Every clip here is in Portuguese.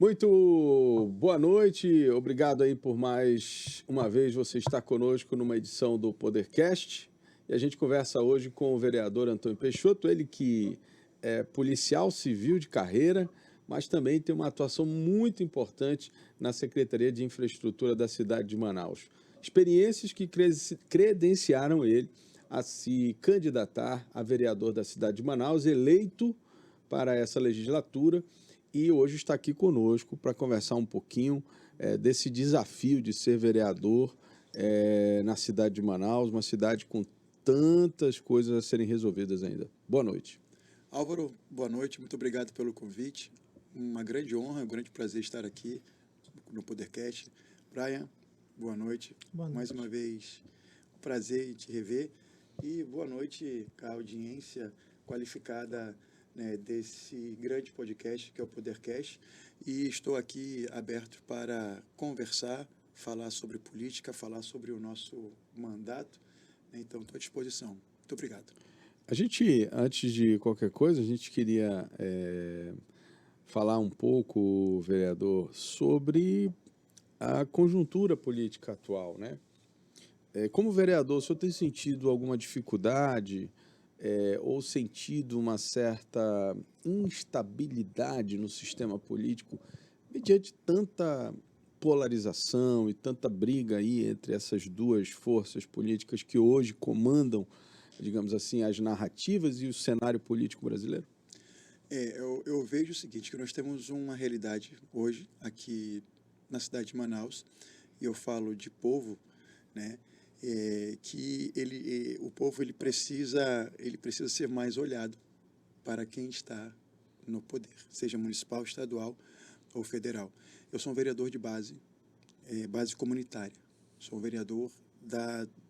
Muito boa noite, obrigado aí por mais uma vez você estar conosco numa edição do Podercast. E a gente conversa hoje com o vereador Antônio Peixoto, ele que é policial civil de carreira, mas também tem uma atuação muito importante na Secretaria de Infraestrutura da cidade de Manaus. Experiências que credenciaram ele a se candidatar a vereador da cidade de Manaus, eleito para essa legislatura, e hoje está aqui conosco para conversar um pouquinho desse desafio de ser vereador na cidade de Manaus, uma cidade com tantas coisas a serem resolvidas ainda. Boa noite. Álvaro, boa noite, muito obrigado pelo convite. Uma grande honra, um grande prazer estar aqui no Podercast. Brian, boa noite. Boa noite. Mais uma vez, um prazer em te rever. E boa noite à audiência qualificada, né, desse grande podcast que é o Podercast. E estou aqui aberto para conversar, falar sobre política, falar sobre o nosso mandato. Então, estou à disposição. Muito obrigado. A gente, antes de qualquer coisa, a gente queria falar um pouco, vereador, sobre a conjuntura política atual, né? Como vereador, o senhor tem sentido alguma dificuldade ou sentido uma certa instabilidade no sistema político mediante tanta polarização e tanta briga aí entre essas duas forças políticas que hoje comandam, digamos assim, as narrativas e o cenário político brasileiro? Eu vejo o seguinte, que nós temos uma realidade hoje aqui na cidade de Manaus, e eu falo de povo, né, que o povo ele precisa ser mais olhado para quem está no poder, seja municipal, estadual ou federal. Eu sou um vereador de base comunitária, sou um vereador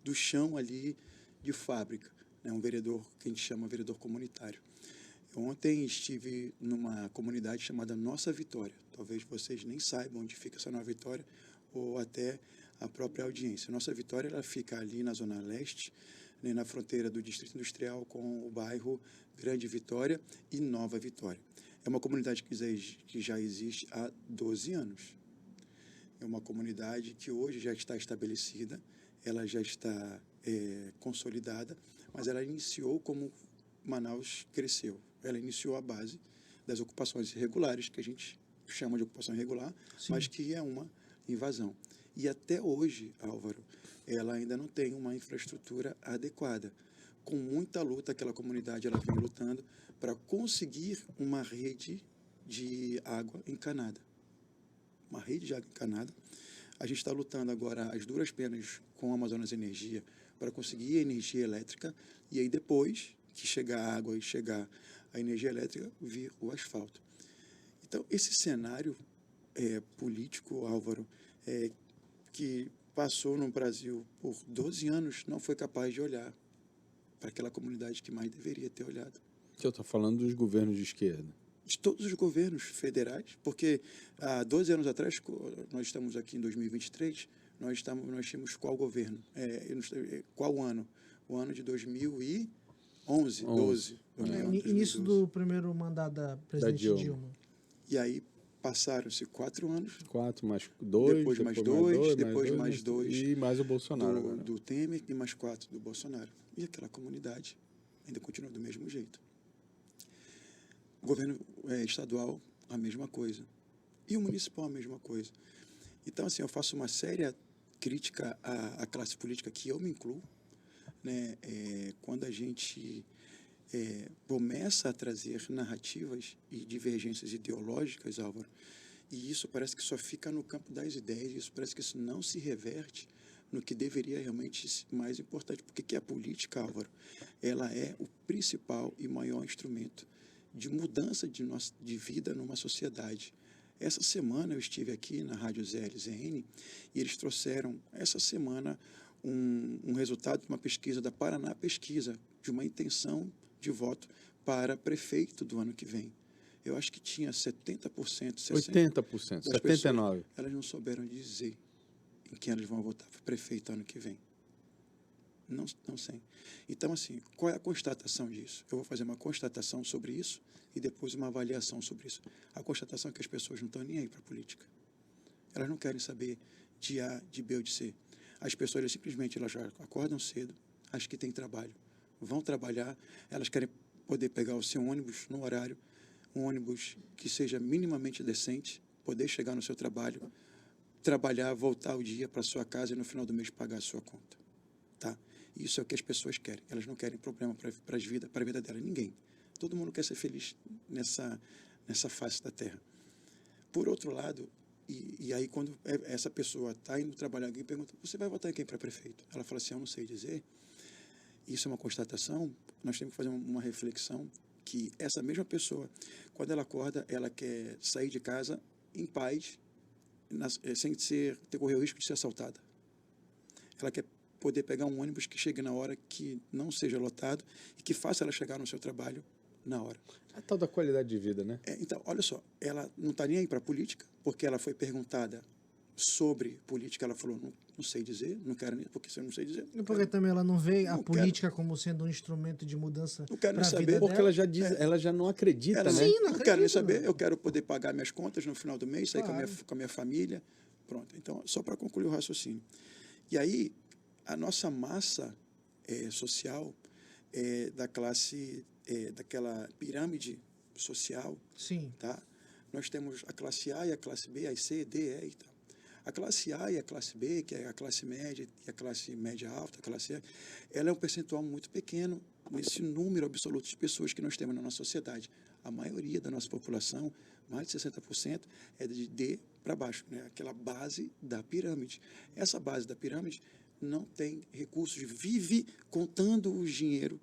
do chão ali de fábrica, né, um vereador que a gente chama vereador comunitário. Ontem estive numa comunidade chamada Nossa Vitória. Talvez vocês nem saibam onde fica essa Nova Vitória, ou até a própria audiência. Nossa Vitória ela fica ali na Zona Leste, né, na fronteira do Distrito Industrial com o bairro Grande Vitória e Nova Vitória. É uma comunidade que já existe há 12 anos. É uma comunidade que hoje já está estabelecida, ela já está consolidada, mas ela iniciou como Manaus cresceu. Ela iniciou a base das ocupações irregulares, que a gente chama de ocupação irregular, sim, mas que é uma invasão. E até hoje, Álvaro, ela ainda não tem uma infraestrutura adequada. Com muita luta, aquela comunidade ela vem lutando para conseguir uma rede de água encanada. Uma rede de água encanada. A gente está lutando agora às duras penas com a Amazonas Energia para conseguir a energia elétrica, e aí depois que chegar a água e chegar a energia elétrica, vir o asfalto. Então, esse cenário político, Álvaro, que passou no Brasil por 12 anos, não foi capaz de olhar para aquela comunidade que mais deveria ter olhado. O senhor está falando dos governos de esquerda? De todos os governos federais, porque há 12 anos atrás, nós estamos aqui em 2023, nós tínhamos qual governo? Qual ano? O ano de 2011, 12. Início do primeiro mandato da presidente Dilma. E aí passaram-se 4 anos. 4 mais 2. Depois mais 2, depois mais 2. E mais o Bolsonaro. Do Temer e mais 4 do Bolsonaro. E aquela comunidade ainda continua do mesmo jeito. O governo estadual, a mesma coisa. E o municipal, a mesma coisa. Então, assim, eu faço uma séria crítica à classe política, que eu me incluo, né? Quando a gente começa a trazer narrativas e divergências ideológicas, Álvaro, e isso parece que só fica no campo das ideias, isso parece que isso não se reverte no que deveria realmente ser mais importante, porque que a política, Álvaro, ela é o principal e maior instrumento de mudança de vida numa sociedade. Essa semana eu estive aqui na Rádio ZLZN e eles trouxeram, essa semana, um resultado de uma pesquisa da Paraná Pesquisa, de uma intenção de voto para prefeito do ano que vem. Eu acho que tinha 70%, 80%, 79%. Pessoas, elas não souberam dizer em quem elas vão votar para prefeito ano que vem. Não sei. Então, assim, qual é a constatação disso? Eu vou fazer uma constatação sobre isso e depois uma avaliação sobre isso. A constatação é que as pessoas não estão nem aí para a política. Elas não querem saber de A, de B ou de C. As pessoas simplesmente elas já acordam cedo, as que têm trabalho vão trabalhar, elas querem poder pegar o seu ônibus no horário, um ônibus que seja minimamente decente, poder chegar no seu trabalho, trabalhar, voltar o dia para sua casa e no final do mês pagar a sua conta. Tá? Isso é o que as pessoas querem. Elas não querem problema para a vida dela. Ninguém. Todo mundo quer ser feliz nessa face da terra. Por outro lado, e aí quando essa pessoa está indo trabalhar, alguém pergunta, você vai votar em quem para prefeito? Ela fala assim, eu não sei dizer. Isso é uma constatação. Nós temos que fazer uma reflexão que essa mesma pessoa, quando ela acorda, ela quer sair de casa em paz, sem ter correr o risco de ser assaltada. Ela quer poder pegar um ônibus que chegue na hora, que não seja lotado e que faça ela chegar no seu trabalho na hora. A tal da qualidade de vida, né? Então, olha só, ela não está nem aí para a política, porque ela foi perguntada sobre política, ela falou, não sei dizer, não quero nem, porque você não sei dizer. E porque também ela não vê a política como sendo um instrumento de mudança para a vida porque dela. ela já diz, ela já não acredita, ela, né? Sim, não quero nem acredita, saber, né? eu quero poder pagar minhas contas no final do mês, sair Claro. com a minha família, pronto. Então, só para concluir o raciocínio. E aí, a nossa massa social da classe, daquela pirâmide social, Sim. tá? Nós temos a classe A e a classe B, a C, D, E e tal. A classe A e a classe B, que é a classe média e a classe média alta, a classe E, ela é um percentual muito pequeno nesse número absoluto de pessoas que nós temos na nossa sociedade. A maioria da nossa população, mais de 60%, é de D para baixo, né? Aquela base da pirâmide. Essa base da pirâmide não tem recursos, vive contando o dinheiro,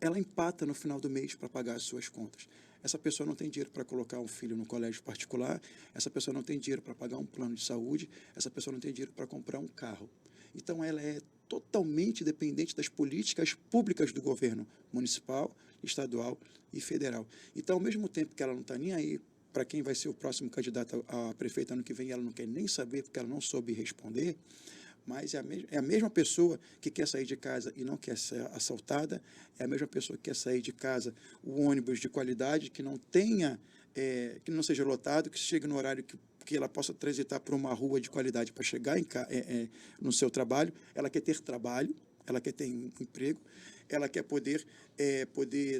ela empata no final do mês para pagar as suas contas. Essa pessoa não tem dinheiro para colocar um filho no colégio particular, essa pessoa não tem dinheiro para pagar um plano de saúde, essa pessoa não tem dinheiro para comprar um carro. Então, ela é totalmente dependente das políticas públicas do governo municipal, estadual e federal. Então, ao mesmo tempo que ela não está nem aí para quem vai ser o próximo candidato a prefeito ano que vem, ela não quer nem saber porque ela não soube responder, mas é a mesma pessoa que quer sair de casa e não quer ser assaltada, é a mesma pessoa que quer sair de casa, o ônibus de qualidade, que não tenha, que não seja lotado, que chegue no horário que ela possa transitar por uma rua de qualidade para chegar no seu trabalho. Ela quer ter trabalho, ela quer ter um emprego, ela quer poder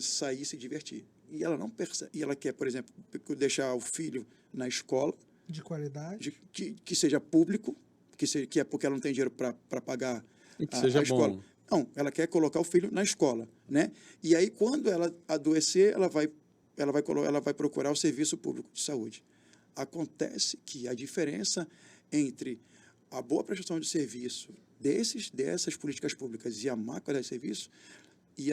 sair e se divertir. E ela não percebe, e ela quer, por exemplo, deixar o filho na escola De qualidade. que seja público, que é porque ela não tem dinheiro para pagar E que seja a escola. bom. Não, ela quer colocar o filho na escola, né? E aí, quando ela adoecer, ela vai procurar o serviço público de saúde. Acontece que a diferença entre a boa prestação de serviço dessas políticas públicas e a má qualidade de serviço e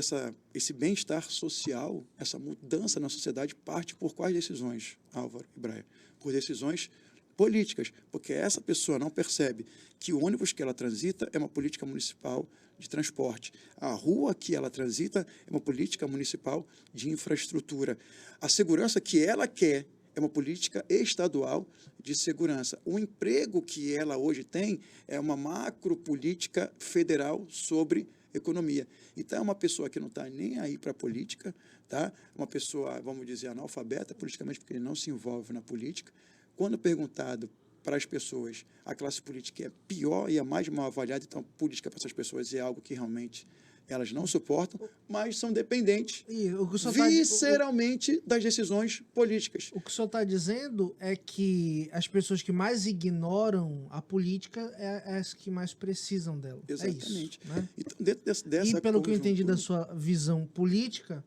esse bem-estar social, essa mudança na sociedade parte por quais decisões, Álvaro e Braia? Por decisões políticas, porque essa pessoa não percebe que o ônibus que ela transita é uma política municipal de transporte. A rua que ela transita é uma política municipal de infraestrutura. A segurança que ela quer é uma política estadual de segurança. O emprego que ela hoje tem é uma macropolítica federal sobre economia. Então, é uma pessoa que não está nem aí para a política, tá? Uma pessoa, vamos dizer, analfabeta politicamente, porque ele não se envolve na política. Quando perguntado para as pessoas, a classe política é pior e é mais mal avaliada, então política para essas pessoas é algo que realmente elas não suportam, mas são dependentes visceralmente das decisões políticas. O que o senhor está dizendo é que as pessoas que mais ignoram a política é as que mais precisam dela. Exatamente. É isso, né? Então, dentro dessa E pelo que eu entendi da sua visão política,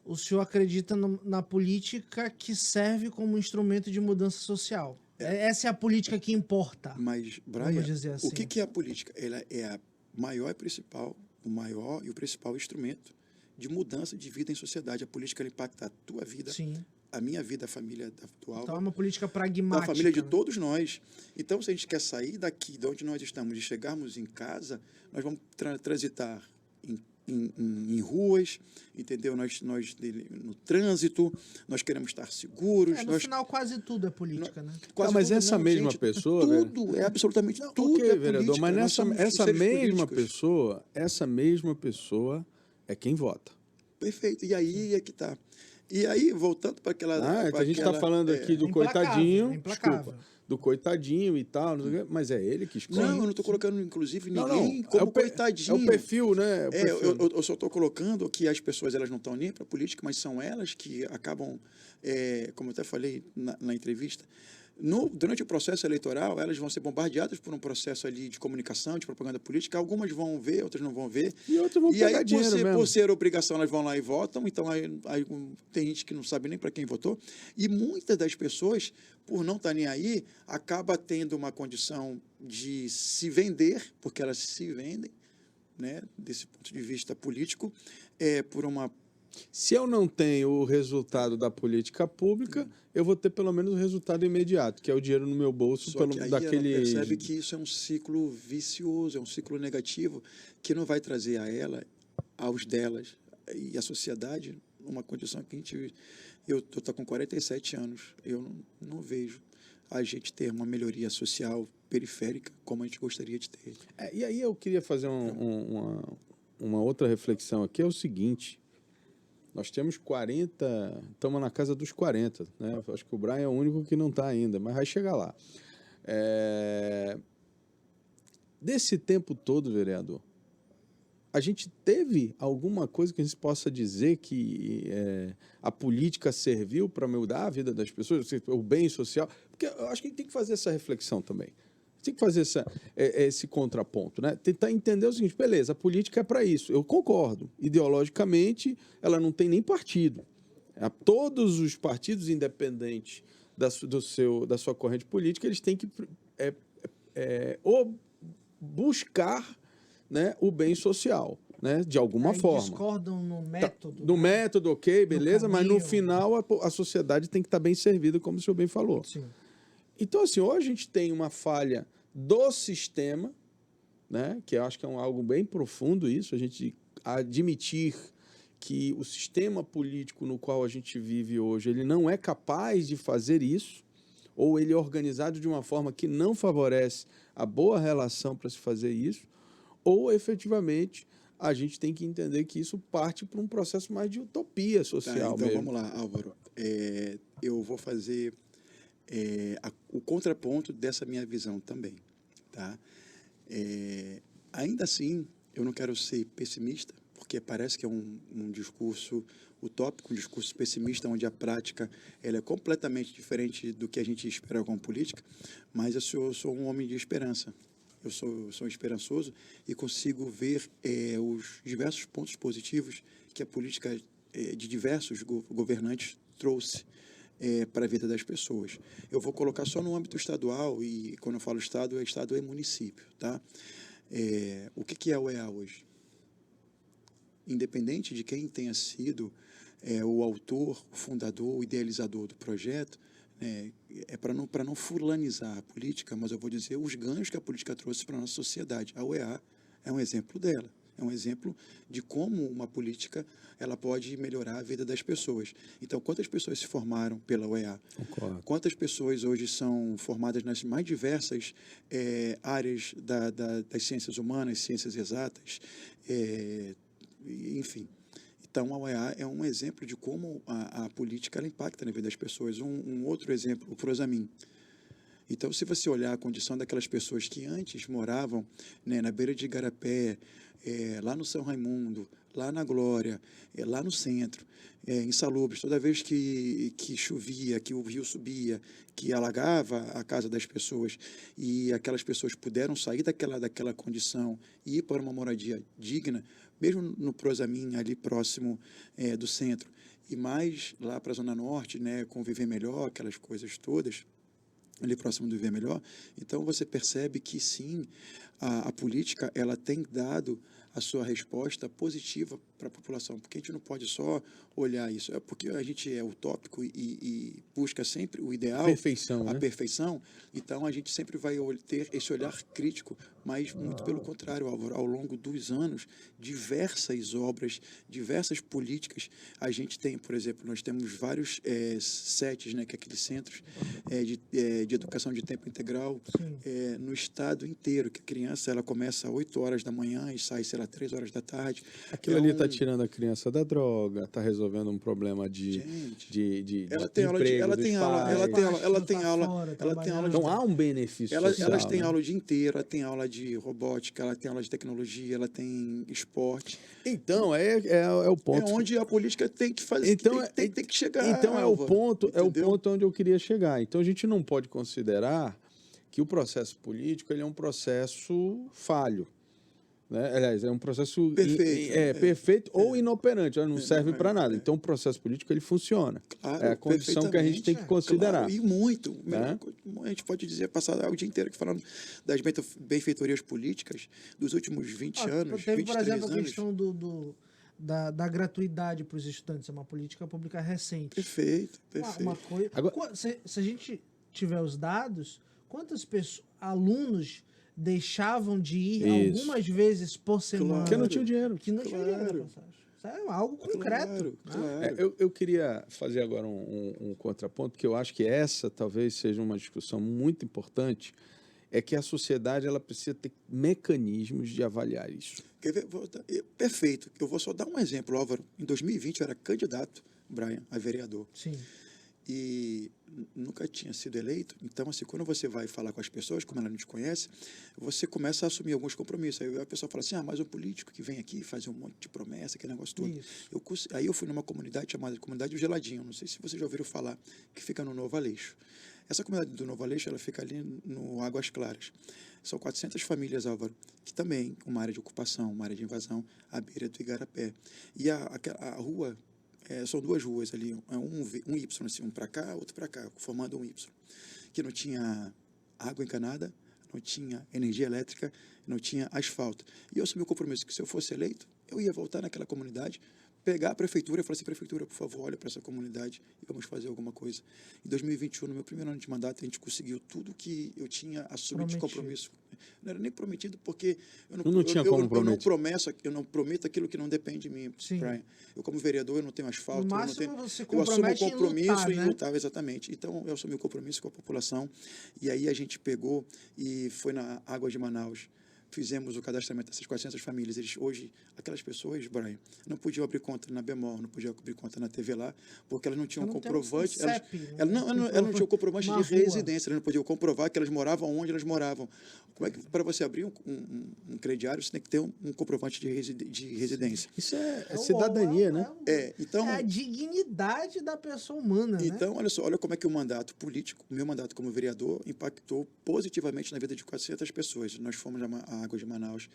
o senhor acredita na política que serve como instrumento de mudança social. Essa é a política que importa. Mas, Brian, vamos dizer assim. o que é a política? Ela é a maior e principal, o maior e o principal instrumento de mudança de vida em sociedade. A política ela impacta a tua vida, Sim. a minha vida, a família do Álvaro. Então é uma política pragmática. Da família de né? todos nós. Então, se a gente quer sair daqui, de onde nós estamos, e chegarmos em casa, nós vamos transitar em em ruas, entendeu? Nós no trânsito, nós queremos estar seguros. No final, quase tudo é política, né? Quase mas tudo, essa não, mesma gente, pessoa... tudo, é absolutamente tudo Ok, é vereador, política. mas Nós somos essa seres mesma políticos. essa mesma pessoa é quem vota. Perfeito. E aí é que tá. E aí, voltando para aquela... A gente está falando aqui do Implacável, coitadinho, implacável. desculpa, do coitadinho e tal, não sei o quê, mas é ele que escolhe. Não, eu não estou colocando, inclusive, Não, ninguém não, como é coitadinho. o perfil, né? Eu só estou colocando que as pessoas elas não estão nem para a política, mas são elas que acabam, como eu até falei na entrevista, durante o processo eleitoral, elas vão ser bombardeadas por um processo ali de comunicação, de propaganda política. Algumas vão ver, outras não vão ver. E outras vão pegar aí, dinheiro mesmo. por ser obrigação, elas vão lá e votam. Então, aí tem gente que não sabe nem para quem votou. E muitas das pessoas, por não estar nem aí, acaba tendo uma condição de se vender, porque elas se vendem, né, desse ponto de vista político, por uma... Se eu não tenho o resultado da política pública, eu vou ter pelo menos o resultado imediato, que é o dinheiro no meu bolso. Só que aí ela percebe que isso é um ciclo vicioso, é um ciclo negativo, que não vai trazer a ela, aos delas e à sociedade uma condição que a gente... Eu estou com 47 anos, eu não vejo a gente ter uma melhoria social periférica como a gente gostaria de ter. E aí eu queria fazer uma outra reflexão aqui, é o seguinte... Nós temos 40, estamos na casa dos 40, né? Acho que o Brian é o único que não está ainda, mas vai chegar lá. Desse tempo todo, vereador, a gente teve alguma coisa que a gente possa dizer que a política serviu para mudar a vida das pessoas, o bem social? Porque eu acho que a gente tem que fazer essa reflexão também. Tem que fazer esse contraponto, né? Tentar entender o seguinte, beleza, a política é para isso. Eu concordo. Ideologicamente, ela não tem nem partido. Todos os partidos independentes da sua corrente política, eles têm que buscar, né, o bem social, né, de alguma forma. Discordam no método. No método, ok, beleza, mas no caminho. final a sociedade tem que estar bem servida, como o senhor bem falou. Sim. Então, assim, ou a gente tem uma falha do sistema, né, que eu acho que é algo bem profundo isso, a gente admitir que o sistema político no qual a gente vive hoje, ele não é capaz de fazer isso, ou ele é organizado de uma forma que não favorece a boa relação para se fazer isso, ou efetivamente a gente tem que entender que isso parte para um processo mais de utopia social. Então, mesmo. vamos lá, Álvaro. Eu vou fazer o contraponto dessa minha visão também, tá? Ainda assim, eu não quero ser pessimista, porque parece que é um discurso utópico, um discurso pessimista, onde a prática ela é completamente diferente do que a gente espera com a política, mas eu sou um homem de esperança. Eu sou esperançoso e consigo ver os diversos pontos positivos que a política de diversos governantes trouxe para a vida das pessoas. Eu vou colocar só no âmbito estadual, e quando eu falo estado é município, tá? O que é a UEA hoje? Independente de quem tenha sido o autor, o fundador, o idealizador do projeto, para não fulanizar a política, mas eu vou dizer os ganhos que a política trouxe para a nossa sociedade. A UEA é um exemplo dela. É um exemplo de como uma política ela pode melhorar a vida das pessoas. Então, quantas pessoas se formaram pela UEA? Concordo. Quantas pessoas hoje são formadas nas mais diversas áreas das ciências humanas, ciências exatas, enfim. Então, a UEA é um exemplo de como a política ela impacta na vida das pessoas. Um outro exemplo, o Prosamin. Então, se você olhar a condição daquelas pessoas que antes moravam, né, na beira de Igarapé, lá no São Raimundo, lá na Glória, lá no centro, insalubres, toda vez que chovia, que o rio subia, que alagava a casa das pessoas, e aquelas pessoas puderam sair daquela condição e ir para uma moradia digna, mesmo no Prosamin, ali próximo do centro, e mais lá para a Zona Norte, né, com Viver Melhor, aquelas coisas todas, ali próximo do Viver Melhor. Então, você percebe que, sim, a política ela tem dado a sua resposta positiva para a população, porque a gente não pode só olhar isso, é porque a gente é utópico e busca sempre o ideal, Perfeição, a né? perfeição, então a gente sempre vai ter esse olhar crítico, mas muito pelo contrário, Álvaro, ao longo dos anos, diversas obras, diversas políticas, a gente tem, por exemplo, nós temos vários CETs, né, que é aqueles centros de educação de tempo integral, no estado inteiro, que a criança ela começa às 8 horas da manhã e sai, sei lá, 3 horas da tarde. Aquilo ali está tirando a criança da droga, está resolvendo um problema ela de tem aula emprego ela dos tem aula, pais. ela tem aula Então há um benefício social. elas têm aula o dia inteiro, ela tem aula de robótica, ela tem aula de tecnologia, ela tem esporte. Então, é o ponto. É onde a política tem que fazer, então, tem que chegar. Então é o Álvaro, ponto, entendeu? onde eu queria chegar. Então a gente não pode considerar que o processo político ele é um processo falho. Né? Aliás, é um processo perfeito ou inoperante, não serve para nada. Então, o processo político ele funciona. Claro, é a condição que a gente tem que considerar. Claro, e muito. Né? A gente pode dizer, passar o dia inteiro aqui falando das benfeitorias políticas dos últimos 20 anos, Teve, 23 por exemplo, anos. a questão da gratuidade para os estudantes, é uma política pública recente. Perfeito. Uma coisa, Agora, se a gente tiver os dados, quantas pessoas, alunos deixavam de ir algumas vezes por semana? Porque não tinha dinheiro. Que não tinha dinheiro na passagem. Isso é algo concreto. Claro. Eu queria fazer agora um contraponto, porque eu acho que essa talvez seja uma discussão muito importante, é que a sociedade ela precisa ter mecanismos de avaliar isso. Quer ver? Perfeito. Eu vou só dar um exemplo, Álvaro. Em 2020 eu era candidato, Brian, a vereador. Sim. E nunca tinha sido eleito, então assim, quando você vai falar com as pessoas, como ela não te conhece, você começa a assumir alguns compromissos, aí a pessoa fala assim, mas um político que vem aqui fazer um monte de promessa, aquele negócio todo. Aí eu fui numa comunidade chamada Comunidade do Geladinho, não sei se vocês já ouviram falar, que fica no Novo Aleixo. Essa comunidade do Novo Aleixo, ela fica ali no Águas Claras. São 400 famílias, Álvaro, que também uma área de ocupação, uma área de invasão, à beira do Igarapé. E a rua, são duas ruas ali, um Y, assim, um para cá, outro para cá, formando um Y, que não tinha água encanada, não tinha energia elétrica, não tinha asfalto. E eu assumi o compromisso que se eu fosse eleito, eu ia voltar naquela comunidade, pegar a prefeitura e falar assim, prefeitura, por favor, olha para essa comunidade e vamos fazer alguma coisa. Em 2021, no meu primeiro ano de mandato, a gente conseguiu tudo que eu tinha assumido de compromisso. Não era nem prometido, porque eu não prometo aquilo que não depende de mim, Brian. Eu, como vereador, eu não tenho asfalto, eu assumo o compromisso em lutar, exatamente. Então, eu assumi o compromisso com a população, e aí a gente pegou e foi na Água de Manaus, fizemos o cadastramento dessas 400 famílias. Hoje, aquelas pessoas, Brian, não podiam abrir conta na Bemol, não podiam abrir conta na TV lá, porque elas não tinham comprovante. Elas não tinham comprovante de residência, elas não podiam comprovar que elas moravam onde elas moravam. Como é que, para você abrir um crediário, você tem que ter um comprovante de residência. Isso é cidadania, né? Então, é a dignidade da pessoa humana. Então, olha só, olha como é que o mandato político, o meu mandato como vereador, impactou positivamente na vida de 400 pessoas. Nós fomos à Água de Manaus,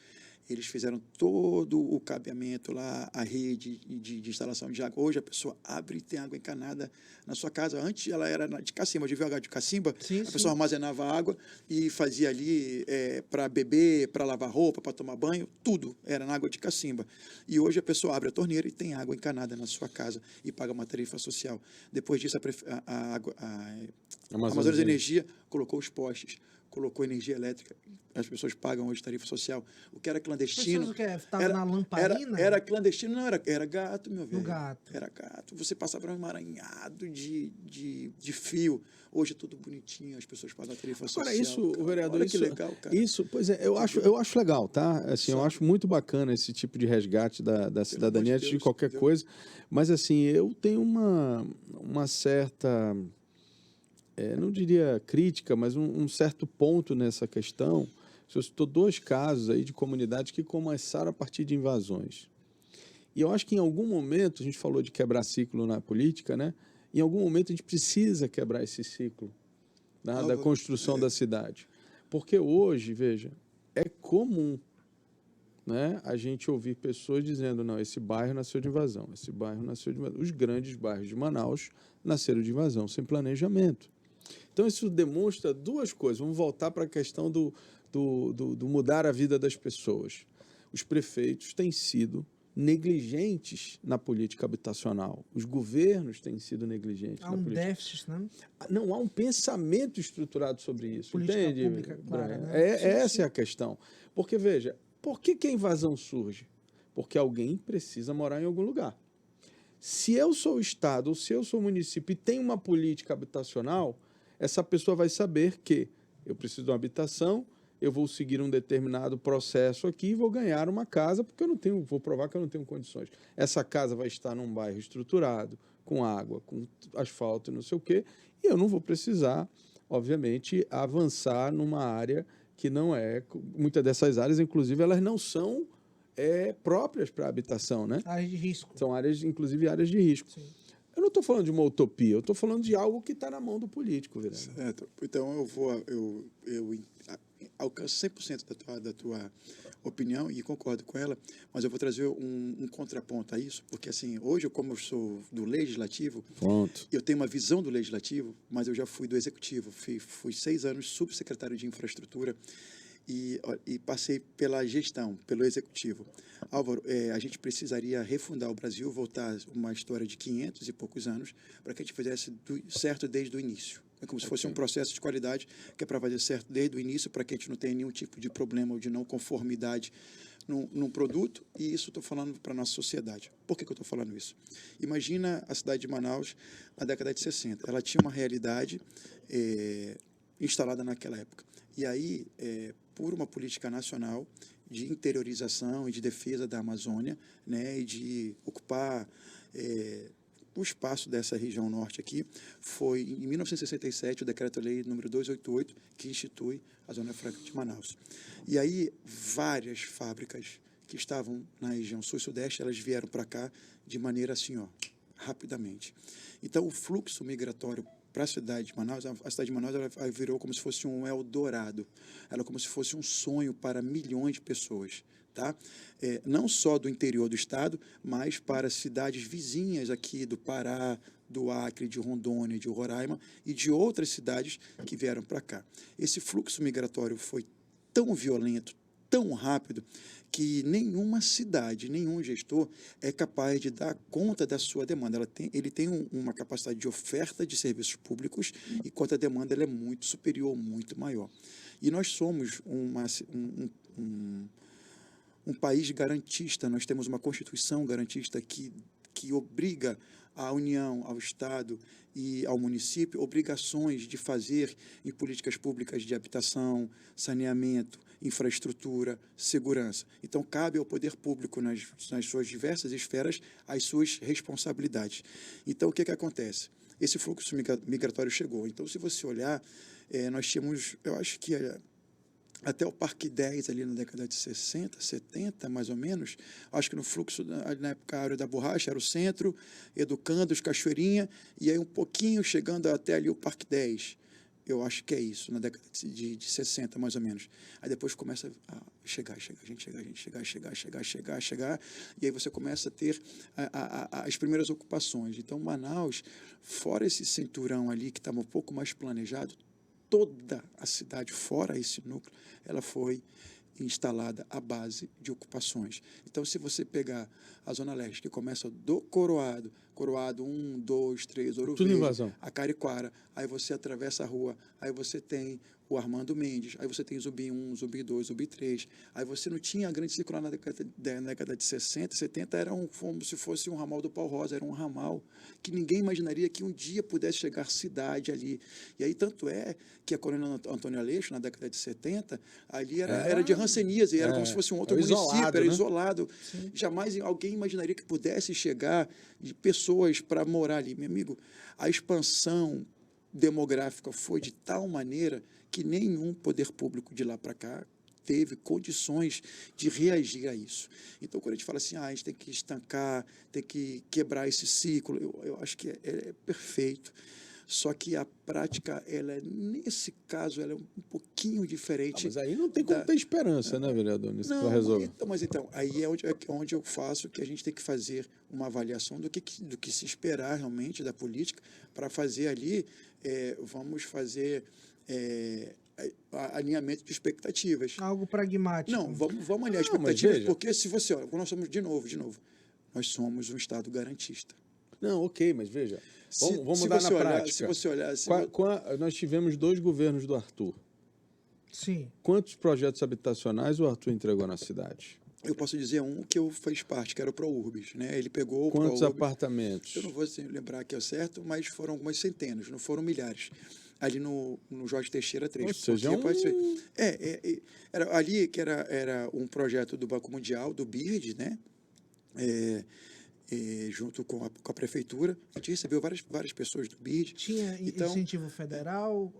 eles fizeram todo o cabeamento lá, a rede de instalação de água. Hoje a pessoa abre e tem água encanada na sua casa. Antes ela era de cacimba, de VH de cacimba, a pessoa armazenava água e fazia ali para beber, para lavar roupa, para tomar banho, tudo era na água de cacimba. E hoje a pessoa abre a torneira e tem água encanada na sua casa e paga uma tarifa social. Depois disso a Amazonas Energia colocou os postes, colocou energia elétrica, as pessoas pagam hoje tarifa social. O que era clandestino... Estava na lamparina? Era clandestino, não, era gato, meu velho. Gato. Era gato. Você passava um emaranhado de fio. Hoje é tudo bonitinho, as pessoas pagam a tarifa social. Agora, isso, cara, vereador, olha que legal, cara. Isso, pois é, eu acho legal, tá? Assim, eu acho muito bacana esse tipo de resgate da cidadania antes de qualquer coisa. Mas, assim, eu tenho uma certa... não diria crítica, mas um certo ponto nessa questão. Eu citou 2 casos aí de comunidades que começaram a partir de invasões. E eu acho que em algum momento, a gente falou de quebrar ciclo na política, né? Em algum momento a gente precisa quebrar esse ciclo da construção da cidade. Porque hoje, veja, é comum, né, a gente ouvir pessoas dizendo, não, esse bairro nasceu de invasão, esse bairro nasceu de invasão. Os grandes bairros de Manaus nasceram de invasão, sem planejamento. Então, isso demonstra 2 coisas. Vamos voltar para a questão do mudar a vida das pessoas. os prefeitos têm sido negligentes na política habitacional. Os governos têm sido negligentes Há na um política. déficit, né? Não há um pensamento estruturado sobre isso. Política Entende, pública clara, Brian? né? Sim, Essa sim. é a questão. Porque, veja, por que a invasão surge? Porque alguém precisa morar em algum lugar. Se eu sou o Estado ou se eu sou o município e tem uma política habitacional, essa pessoa vai saber que eu preciso de uma habitação, eu vou seguir um determinado processo aqui e vou ganhar uma casa, porque eu não tenho, vou provar que eu não tenho condições. Essa casa vai estar num bairro estruturado, com água, com asfalto e não sei o quê, e eu não vou precisar, obviamente, avançar numa área que não é... Muitas dessas áreas, inclusive, elas não são próprias para habitação, né? Área de risco. São áreas, inclusive, áreas de risco. Sim. Eu não estou falando de uma utopia, eu estou falando de algo que está na mão do político, vereador. Certo. Então eu alcanço 100% da tua opinião e concordo com ela, mas eu vou trazer um contraponto a isso, porque assim, hoje, como eu sou do legislativo, Pronto. eu tenho uma visão do legislativo, mas eu já fui do executivo, fui 6 anos subsecretário de infraestrutura e passei pela gestão, pelo executivo. Álvaro, a gente precisaria refundar o Brasil, voltar uma história de 500 e poucos anos, para que a gente fizesse certo desde o início. É como se fosse um processo de qualidade que é para fazer certo desde o início, para que a gente não tenha nenhum tipo de problema ou de não conformidade num produto, e isso estou falando para a nossa sociedade. Por que eu estou falando isso? Imagina a cidade de Manaus na década de 60. Ela tinha uma realidade instalada naquela época. E aí, por uma política nacional de interiorização e de defesa da Amazônia, né, e de ocupar o espaço dessa região norte aqui, foi em 1967 o Decreto-Lei número 288, que institui a Zona Franca de Manaus. E aí, várias fábricas que estavam na região sul e sudeste, elas vieram para cá de maneira assim, rapidamente. Então, o fluxo migratório para a cidade de Manaus, a cidade de Manaus ela virou como se fosse um Eldorado, ela como se fosse um sonho para milhões de pessoas, tá? Não só do interior do estado, mas para cidades vizinhas aqui do Pará, do Acre, de Rondônia, de Roraima e de outras cidades que vieram para cá. Esse fluxo migratório foi tão violento, tão rápido, que nenhuma cidade, nenhum gestor é capaz de dar conta da sua demanda. Ele tem uma capacidade de oferta de serviços públicos, enquanto a demanda ela é muito superior, muito maior. E nós somos um país garantista, nós temos uma Constituição garantista que obriga à União, ao Estado e ao município obrigações de fazer em políticas públicas de habitação, saneamento, infraestrutura, segurança. Então, cabe ao poder público, nas suas diversas esferas, as suas responsabilidades. Então, o que acontece? Esse fluxo migratório chegou. Então, se você olhar, nós tínhamos, eu acho que até o Parque 10, ali na década de 60, 70, mais ou menos, acho que no fluxo, na época, a área da borracha era o centro, Educandos, Cachoeirinha, e aí um pouquinho chegando até ali o Parque 10. Eu acho que é isso, na década de 60, mais ou menos. Aí depois começa a chegar, e aí você começa a ter as primeiras ocupações. Então, Manaus, fora esse cinturão ali, que estava um pouco mais planejado, toda a cidade, fora esse núcleo, ela foi instalada à base de ocupações. Então, se você pegar a Zona Leste, que começa do Coroado 1, 2, 3, Ouro Verde, a Cariquara, aí você atravessa a rua, aí você tem o Armando Mendes, aí você tem Zumbi 1, Zumbi 2, Zumbi 3, aí você não tinha a grande circular na década de 60, 70, era como se fosse um ramal do Pau Rosa, era um ramal que ninguém imaginaria que um dia pudesse chegar cidade ali. E aí, tanto é que a Coronel Antônio Aleixo, na década de 70, ali era de ranceníase, era como se fosse um outro município, era isolado. Sim. Jamais alguém imaginaria que pudesse chegar de pessoas para morar ali. Meu amigo, a expansão demográfica foi de tal maneira que nenhum poder público de lá para cá teve condições de reagir a isso. Então, quando a gente fala assim, a gente tem que estancar, tem que quebrar esse ciclo, eu acho que é perfeito. Só que a prática, nesse caso, ela é um pouquinho diferente. Mas aí não tem como ter esperança, né, vereador? Nisso que vai resolver. Mas então, aí é onde eu faço que a gente tem que fazer uma avaliação do que se esperar realmente da política para fazer ali, vamos fazer alinhamento de expectativas. Algo pragmático. Não, vamos alinhar Não, mas expectativas, veja. porque se você olha, nós somos, de novo, nós somos um Estado garantista. Não, ok, mas veja, vamos Se mudar você na olhar- prática. Se você olhar... Nós tivemos 2 governos do Arthur. Sim. Quantos projetos habitacionais o Arthur entregou na cidade? Eu posso dizer um que eu fiz parte, que era o ProUrbis, né? Ele pegou o Quantos ProUrbis. apartamentos? Eu não vou lembrar que é o certo, mas foram algumas centenas, não foram milhares. Ali no Jorge Teixeira 3. Ou seja, Era ali que era um projeto do Banco Mundial, do BIRD, né? Junto com a prefeitura. A gente recebeu várias pessoas do BIRD. Tinha Então, incentivo federal?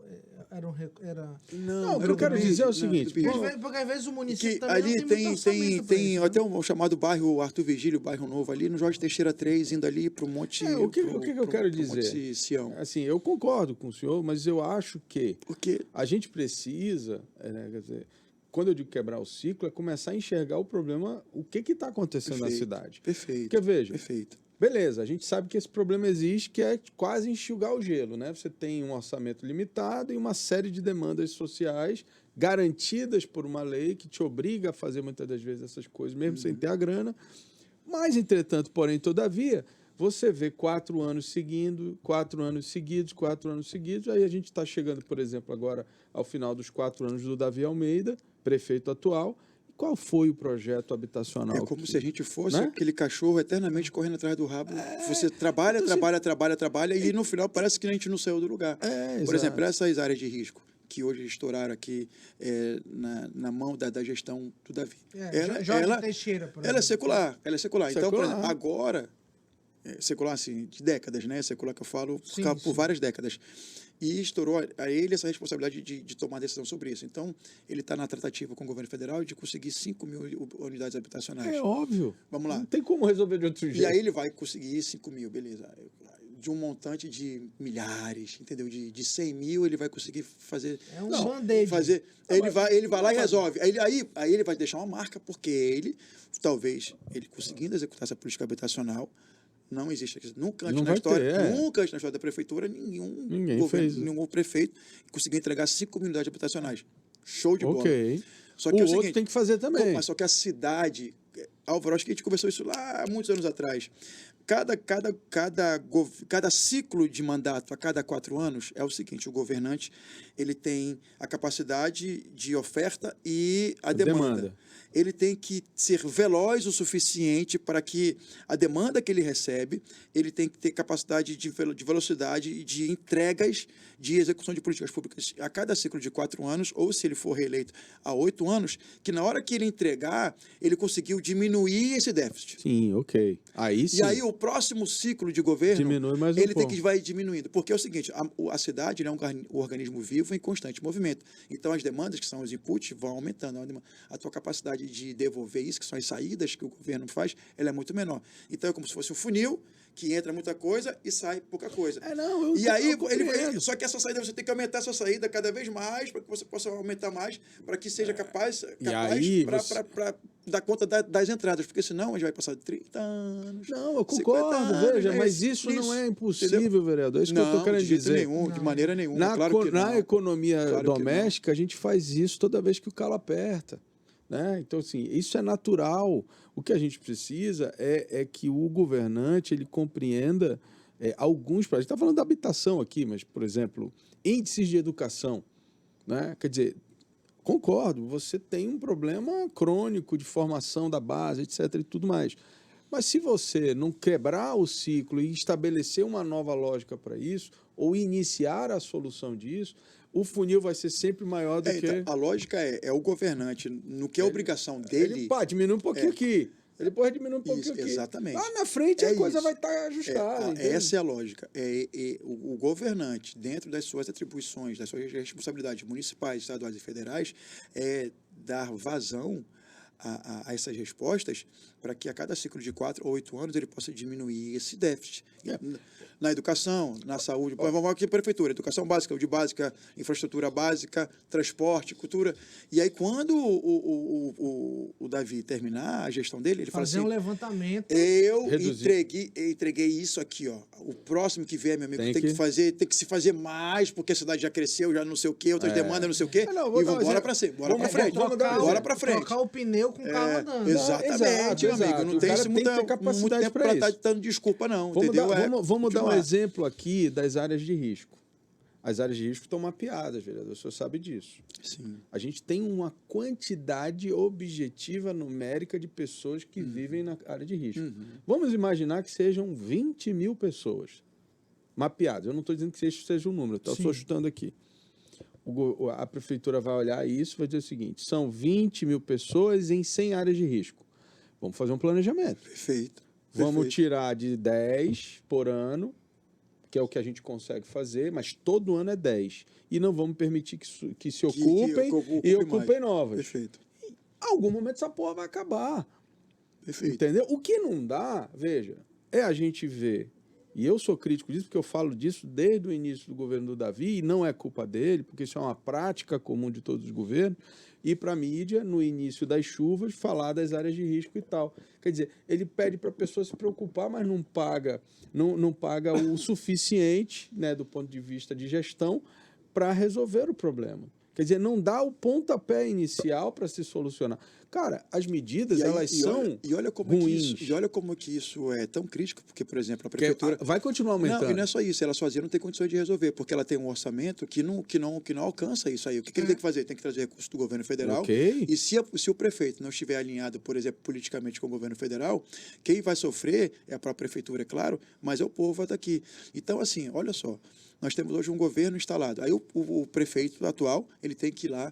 Não, o que era eu quero do dizer é o BID, seguinte, do BID. Porque às vezes o município que também ali não tem muito orçamento pra isso, né? até um chamado bairro Arthur Virgílio, bairro Novo, ali no Jorge Teixeira 3, indo ali para o Monte... o que eu quero dizer? Monte Sião. Assim, eu concordo com o senhor, mas eu acho que Porque a gente precisa, quer dizer, quando eu digo quebrar o ciclo, é começar a enxergar o problema, o que está acontecendo na cidade. Perfeito. Porque, veja, Perfeito. beleza, a gente sabe que esse problema existe, que é quase enxugar o gelo, né? Você tem um orçamento limitado e uma série de demandas sociais garantidas por uma lei que te obriga a fazer muitas das vezes essas coisas, mesmo sem ter a grana. Mas, entretanto, porém, todavia, você vê 4 anos seguidos, 4 anos seguidos, aí a gente está chegando, por exemplo, agora ao final dos 4 anos do Davi Almeida, prefeito atual. Qual foi o projeto habitacional? É como se a gente fosse né? aquele cachorro eternamente correndo atrás do rabo. Você trabalha, e no final parece que a gente não saiu do lugar. Por exato. exemplo, essas áreas de risco que hoje estouraram aqui na mão da gestão do Davi. Jorge Teixeira, por Ela é exemplo. secular. Então, por exemplo, agora, secular assim, de décadas, né? Secular que eu falo por várias décadas. E estourou a ele essa responsabilidade de tomar decisão sobre isso. Então, ele está na tratativa com o governo federal de conseguir 5 mil unidades habitacionais. É óbvio. Vamos lá. Não tem como resolver de outro jeito. E aí ele vai conseguir 5 mil, beleza. De um montante de milhares, entendeu? De 100 mil, ele vai conseguir fazer... É um band-aid. Ele vai lá e resolve. Aí ele vai deixar uma marca, porque ele, talvez, ele conseguindo executar essa política habitacional, não existe. Nunca antes na história da prefeitura, nenhum prefeito conseguiu entregar 5 mil unidades habitacionais. Show de bola. Ok. Só que o outro tem que fazer também. Mas só que a cidade... Álvaro, acho que a gente conversou isso lá há muitos anos atrás. Cada ciclo de mandato a cada 4 anos é o seguinte: o governante ele tem a capacidade de oferta e a demanda. Ele tem que ser veloz o suficiente para que a demanda que ele recebe, ele tem que ter capacidade de velocidade e de entregas de execução de políticas públicas a cada ciclo de 4 anos, ou se ele for reeleito a 8 anos, que na hora que ele entregar, ele conseguiu diminuir esse déficit. Sim, ok. Aí sim. E aí o próximo ciclo de governo, diminui mais um ele tem pouco. que vai diminuindo. Porque é o seguinte, a cidade é um organismo vivo em constante movimento. Então as demandas, que são os inputs, vão aumentando. A tua capacidade de devolver isso, que são as saídas que o governo faz, ela é muito menor. Então é como se fosse um funil, que entra muita coisa e sai pouca coisa. Só que essa saída, você tem que aumentar essa saída cada vez mais, para que você possa aumentar mais, para que seja capaz para dar conta das entradas, porque senão a gente vai passar de 30 anos. Não, eu concordo, veja, mas isso não é impossível, entendeu? Vereador. É isso que eu estou querendo dizer. De maneira nenhuma. Na economia doméstica, a gente faz isso toda vez que o calo aperta. Né? Então, assim, isso é natural. O que a gente precisa é que o governante ele compreenda alguns... A gente está falando da habitação aqui, mas, por exemplo, índices de educação. Né? Quer dizer, concordo, você tem um problema crônico de formação da base, etc. e tudo mais. Mas se você não quebrar o ciclo e estabelecer uma nova lógica para isso, ou iniciar a solução disso, o funil vai ser sempre maior do que... Então, a lógica é o governante, no que é obrigação dele... Ele pode diminuir um pouquinho aqui, ele pode diminuir um pouquinho aqui. Exatamente. Lá na frente a coisa vai estar ajustada. Essa é a lógica. O governante, dentro das suas atribuições, das suas responsabilidades municipais, estaduais e federais, dar vazão a essas respostas para que a cada ciclo de 4 ou 8 anos ele possa diminuir esse déficit. Na educação, na saúde, vamos aqui para a prefeitura, educação básica, saúde básica, infraestrutura básica, transporte, cultura. E aí, quando o Davi terminar a gestão dele, ele fala assim... Fazer um levantamento. Eu entreguei isso aqui, ó. O próximo que vier, meu amigo, tem que se fazer mais, porque a cidade já cresceu, já não sei o quê, outras demandas, não sei o quê. E bora para frente. Bora para frente. Trocar o pneu com o carro andando. Exatamente, meu amigo. Não tem muito tempo para estar dando desculpa, não. Vamos dar um exemplo aqui das áreas de risco. As áreas de risco estão mapeadas, vereador, o senhor sabe disso. Sim. A gente tem uma quantidade objetiva numérica de pessoas que vivem na área de risco. Vamos imaginar que sejam 20 mil pessoas mapeadas. Eu não estou dizendo que esse seja o número, eu estou chutando aqui. A prefeitura vai olhar isso e vai dizer o seguinte, são 20 mil pessoas em 100 áreas de risco. Vamos fazer um planejamento. Perfeito. Vamos tirar de 10 por ano, que é o que a gente consegue fazer, mas todo ano é 10. E não vamos permitir que se ocupem e ocupem novas. Perfeito. Em algum momento essa porra vai acabar. Perfeito. Entendeu? O que não dá, veja, é a gente ver, e eu sou crítico disso, porque eu falo disso desde o início do governo do Davi, e não é culpa dele, porque isso é uma prática comum de todos os governos, ir para a mídia, no início das chuvas, falar das áreas de risco e tal. Quer dizer, ele pede para a pessoa se preocupar, mas não paga o suficiente, né, do ponto de vista de gestão, para resolver o problema. Quer dizer, não dá o pontapé inicial para se solucionar. Cara, as medidas, elas são ruins. E olha como que isso é tão crítico, porque, por exemplo, a prefeitura... Vai continuar aumentando. Não, e não é só isso, ela sozinha não tem condições de resolver, porque ela tem um orçamento que não alcança isso aí. O que ele tem que fazer? Tem que trazer recursos do governo federal. Okay. E se o prefeito não estiver alinhado, por exemplo, politicamente com o governo federal, quem vai sofrer é a própria prefeitura, é claro, mas é o povo daqui. Então, assim, olha só, nós temos hoje um governo instalado. Aí o prefeito atual, ele tem que ir lá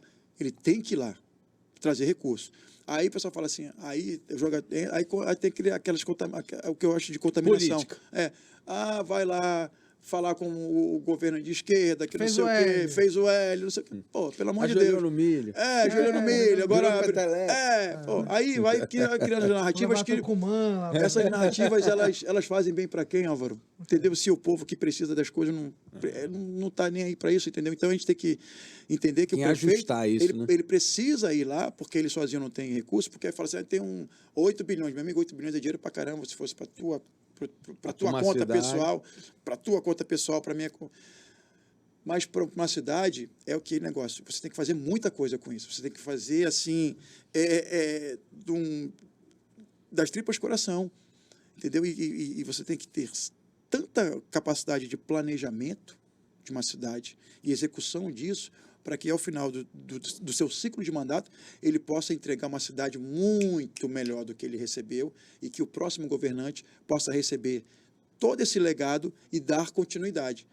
trazer recursos. Aí o pessoal fala assim, aí tem que criar o que eu acho de contaminação. Política. Vai lá falar com o governo de esquerda, que não sei o quê, fez o L, não sei o quê. Pô, pelo amor de Deus. Ajoelhou no milho. Ajoelhou no milho. Agora, aí vai criando narrativas que... Essas narrativas, elas fazem bem para quem, Álvaro? Entendeu? Se o povo que precisa das coisas não está nem aí para isso, entendeu? Então a gente tem que entender que o prefeito, ele precisa ir lá, porque ele sozinho não tem recurso, porque fala assim, tem 8 bilhões, meu amigo, 8 bilhões é dinheiro para caramba, se fosse para tua conta pessoal, para tua conta pessoal, para minha... Mas para uma cidade é o que negócio. Você tem que fazer muita coisa com isso. Você tem que fazer assim, das tripas coração, entendeu? E você tem que ter tanta capacidade de planejamento de uma cidade e execução disso, para que ao final do seu ciclo de mandato ele possa entregar uma cidade muito melhor do que ele recebeu e que o próximo governante possa receber todo esse legado e dar continuidade.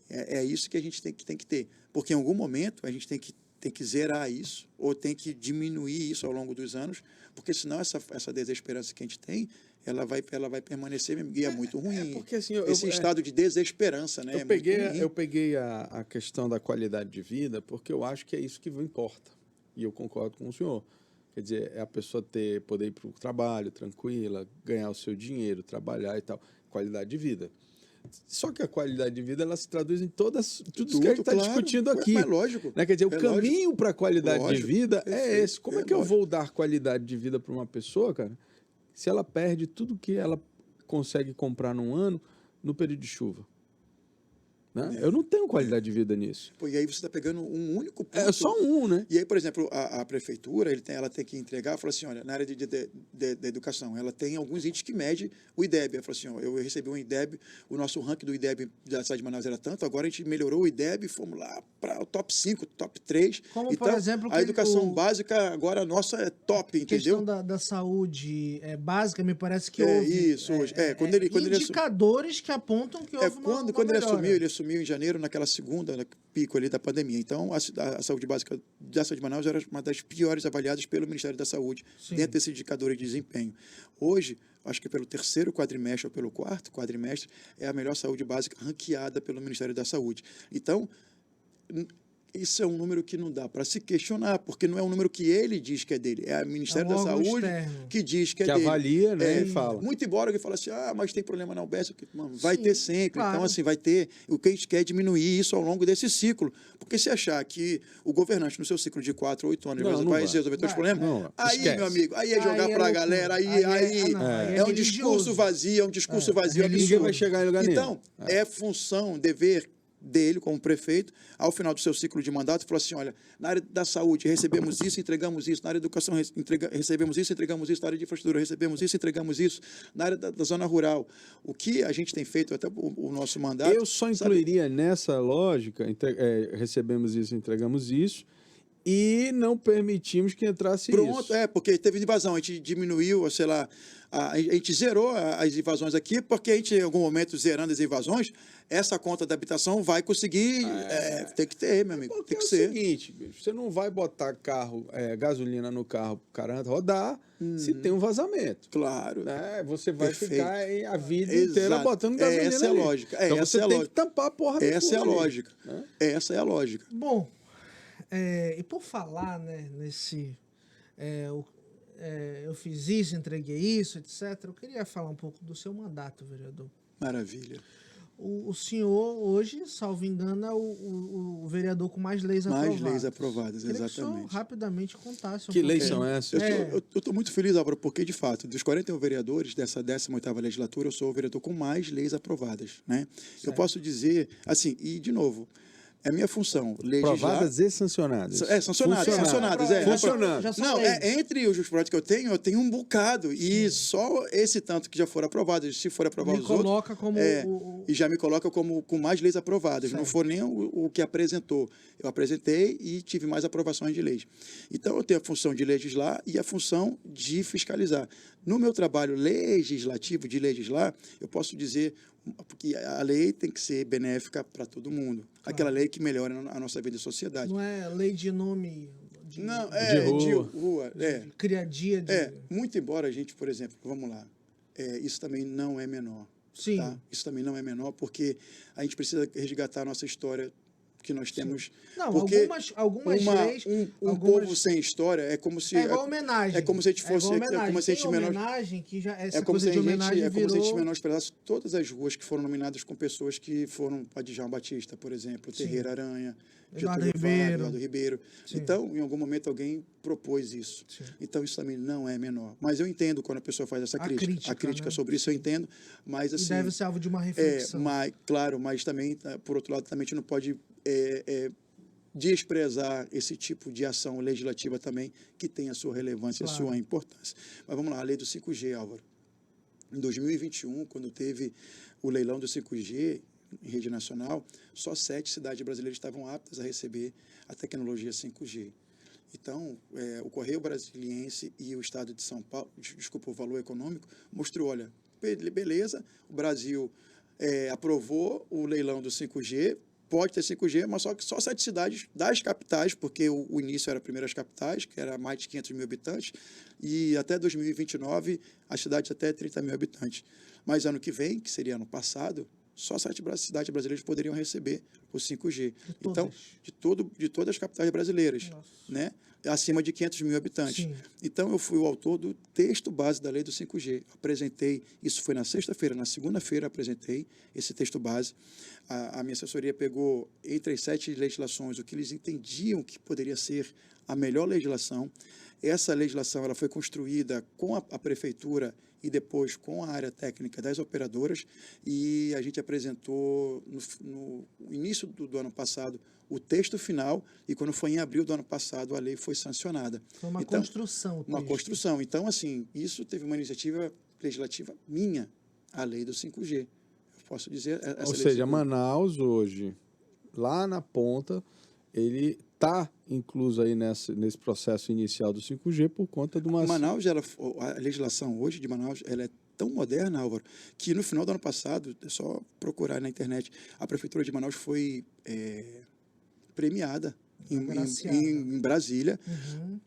É isso que a gente tem que ter, porque em algum momento a gente tem que zerar isso ou tem que diminuir isso ao longo dos anos, porque senão essa desesperança que a gente tem, ela vai permanecer e é muito ruim. Porque, assim, esse estado de desesperança, né? Eu peguei a questão da qualidade de vida porque eu acho que é isso que importa. E eu concordo com o senhor. Quer dizer, é a pessoa poder ir para o trabalho tranquila, ganhar o seu dinheiro, trabalhar e tal. Qualidade de vida. Só que a qualidade de vida ela se traduz em tudo isso que a gente está discutindo aqui. É lógico. Né? Quer dizer, o caminho para a qualidade de vida é esse. Como é que eu vou dar qualidade de vida para uma pessoa, cara, se ela perde tudo que ela consegue comprar num ano no período de chuva? Né? Eu não tenho qualidade de vida nisso. Pô, e aí você está pegando um único ponto. É só um, né? E aí, por exemplo, a prefeitura, ela tem que entregar, fala assim, olha, na área de educação, ela tem alguns itens que mede o IDEB. Ela falou assim, ó, eu recebi um IDEB, o nosso ranking do IDEB da cidade de Manaus era tanto, agora a gente melhorou o IDEB, fomos lá para o top 5, top 3. Como, então, por exemplo, a educação básica agora nossa é top, entendeu? A questão da saúde básica, me parece que houve... Isso, hoje. Indicadores que apontam que houve uma quando melhora. ele assumiu em janeiro, naquela segunda pico ali da pandemia. Então, a saúde básica da cidade de Manaus era uma das piores avaliadas pelo Ministério da Saúde, dentro desse indicador de desempenho. Hoje, acho que pelo terceiro quadrimestre ou pelo quarto quadrimestre, é a melhor saúde básica ranqueada pelo Ministério da Saúde. Então, isso é um número que não dá para se questionar, porque não é um número que ele diz que é dele, é o Ministério da órgão Saúde externo que diz que é Que dele. avalia, né, e fala. Muito embora ele fale assim, mas tem problema na UBS, mano, vai Sim, ter sempre. claro. Então, assim, vai ter. O que a gente quer é diminuir isso ao longo desse ciclo. Porque se achar que o governante, no seu ciclo de 4 ou 8 anos, Não vai vai. resolver todos os problemas, Não, aí, esquece. meu amigo, aí é jogar Aí é para a loucura. galera, aí aí é um religioso. discurso vazio, é um discurso vazio. religioso. Ninguém vai chegar em lugar nenhum. Então, é função, dever dele como prefeito, ao final do seu ciclo de mandato, falou assim, olha, na área da saúde recebemos isso, entregamos isso, na área da educação recebemos isso, entregamos isso, na área de infraestrutura recebemos isso, entregamos isso, na área da zona rural. O que a gente tem feito, até o nosso mandato... Eu só incluiria nessa lógica, recebemos isso, entregamos isso, e não permitimos que entrasse Pronto, isso. porque teve invasão, a gente diminuiu, sei lá, a gente zerou as invasões aqui, porque a gente, em algum momento, zerando as invasões, essa conta da habitação vai conseguir, tem que ter, meu amigo, Porque tem que é ser. o seguinte, bicho, você não vai botar gasolina no carro pro cara rodar se tem um vazamento. Claro. Né? Você vai Perfeito. ficar a vida inteira Exato. botando gasolina Essa é a ali. lógica. Então Essa você é a tem lógica. que tampar a porra do Essa é a fundo ali, lógica. né? Essa é a lógica. Bom, e por falar, né, nesse... eu fiz isso, entreguei isso, etc. Eu queria falar um pouco do seu mandato, vereador. Maravilha. O senhor, hoje, salvo engano, é o vereador com mais leis aprovadas. Mais leis aprovadas, Queria que o senhor exatamente. rapidamente contasse um Que pouquinho. leis são essas? Eu estou muito feliz, Álvaro, porque, de fato, dos 41 vereadores dessa 18ª legislatura, eu sou o vereador com mais leis aprovadas, né? Eu posso dizer, assim, e, de novo, é minha função legislar... Aprovadas e sancionadas. Sancionadas. Funcionando. Já são Não, leis. entre os projetos que eu tenho um bocado. E só esse tanto que já foram aprovados, se for aprovar Me os outros... coloca como E já me coloca como com mais leis aprovadas. Certo. Não for nem o que apresentou. Eu apresentei e tive mais aprovações de leis. Então, eu tenho a função de legislar e a função de fiscalizar. No meu trabalho legislativo, de legislar, eu posso dizer que a lei tem que ser benéfica para todo mundo. Claro. Aquela lei que melhora a nossa vida e sociedade. Não é lei de nome... Não, de rua. de criadia de... Muito embora a gente, por exemplo, vamos lá, isso também não é menor. Sim. Tá? Isso também não é menor, porque a gente precisa resgatar a nossa história que nós temos. Não, porque algumas leis... um povo sem história é como se... É igual homenagem. É como se a gente fosse... É como se a gente homenagem que já... Essa É como coisa se de homenagem é como se a gente virou... menosprezasse todas as ruas que foram nominadas com pessoas que foram a Djalma Batista, por exemplo, Terreira Aranha, Eduardo Getúlio Vargas, Ribeiro. Eduardo Ribeiro. Sim. Então, em algum momento, alguém propôs isso. Sim. Então, isso também não é menor. Mas eu entendo quando a pessoa faz essa crítica. A crítica né? sobre isso eu entendo, mas assim... E deve ser alvo de uma reflexão. Claro, mas também, por outro lado, também a gente não pode desprezar esse tipo de ação legislativa também, que tem a sua relevância, Claro. a sua importância. Mas vamos lá, a lei do 5G, Álvaro. Em 2021, quando teve o leilão do 5G em rede nacional, só 7 cidades brasileiras estavam aptas a receber a tecnologia 5G. Então, o Correio Brasiliense e o Estado de São Paulo, desculpa, o Valor Econômico, mostrou, olha, beleza, o Brasil aprovou o leilão do 5G, pode ter 5G, mas só 7 cidades das capitais, porque o início era primeiras capitais, que era mais de 500 mil habitantes, e até 2029, as cidades até 30 mil habitantes. Mas ano que vem, que seria ano passado, só 7 cidades brasileiras poderiam receber o 5G. Então, de todas as capitais brasileiras, né? Acima de 500 mil habitantes. Sim. Então, eu fui o autor do texto base da lei do 5G. Apresentei, isso foi na sexta-feira, na segunda-feira apresentei esse texto base. A minha assessoria pegou, entre as 7 legislações, o que eles entendiam que poderia ser a melhor legislação. Essa legislação ela foi construída com a prefeitura e depois com a área técnica das operadoras, e a gente apresentou no início do ano passado o texto final, e quando foi em abril do ano passado a lei foi sancionada. Foi uma construção. Uma construção. Então, assim, isso teve uma iniciativa legislativa minha, a lei do 5G. Eu posso dizer... Ou seja, Manaus hoje, lá na ponta, ele está incluso aí nesse processo inicial do 5G por conta de uma... Manaus, a legislação hoje de Manaus, ela é tão moderna, Álvaro, que no final do ano passado, é só procurar na internet, a Prefeitura de Manaus foi premiada Agraciada. em Brasília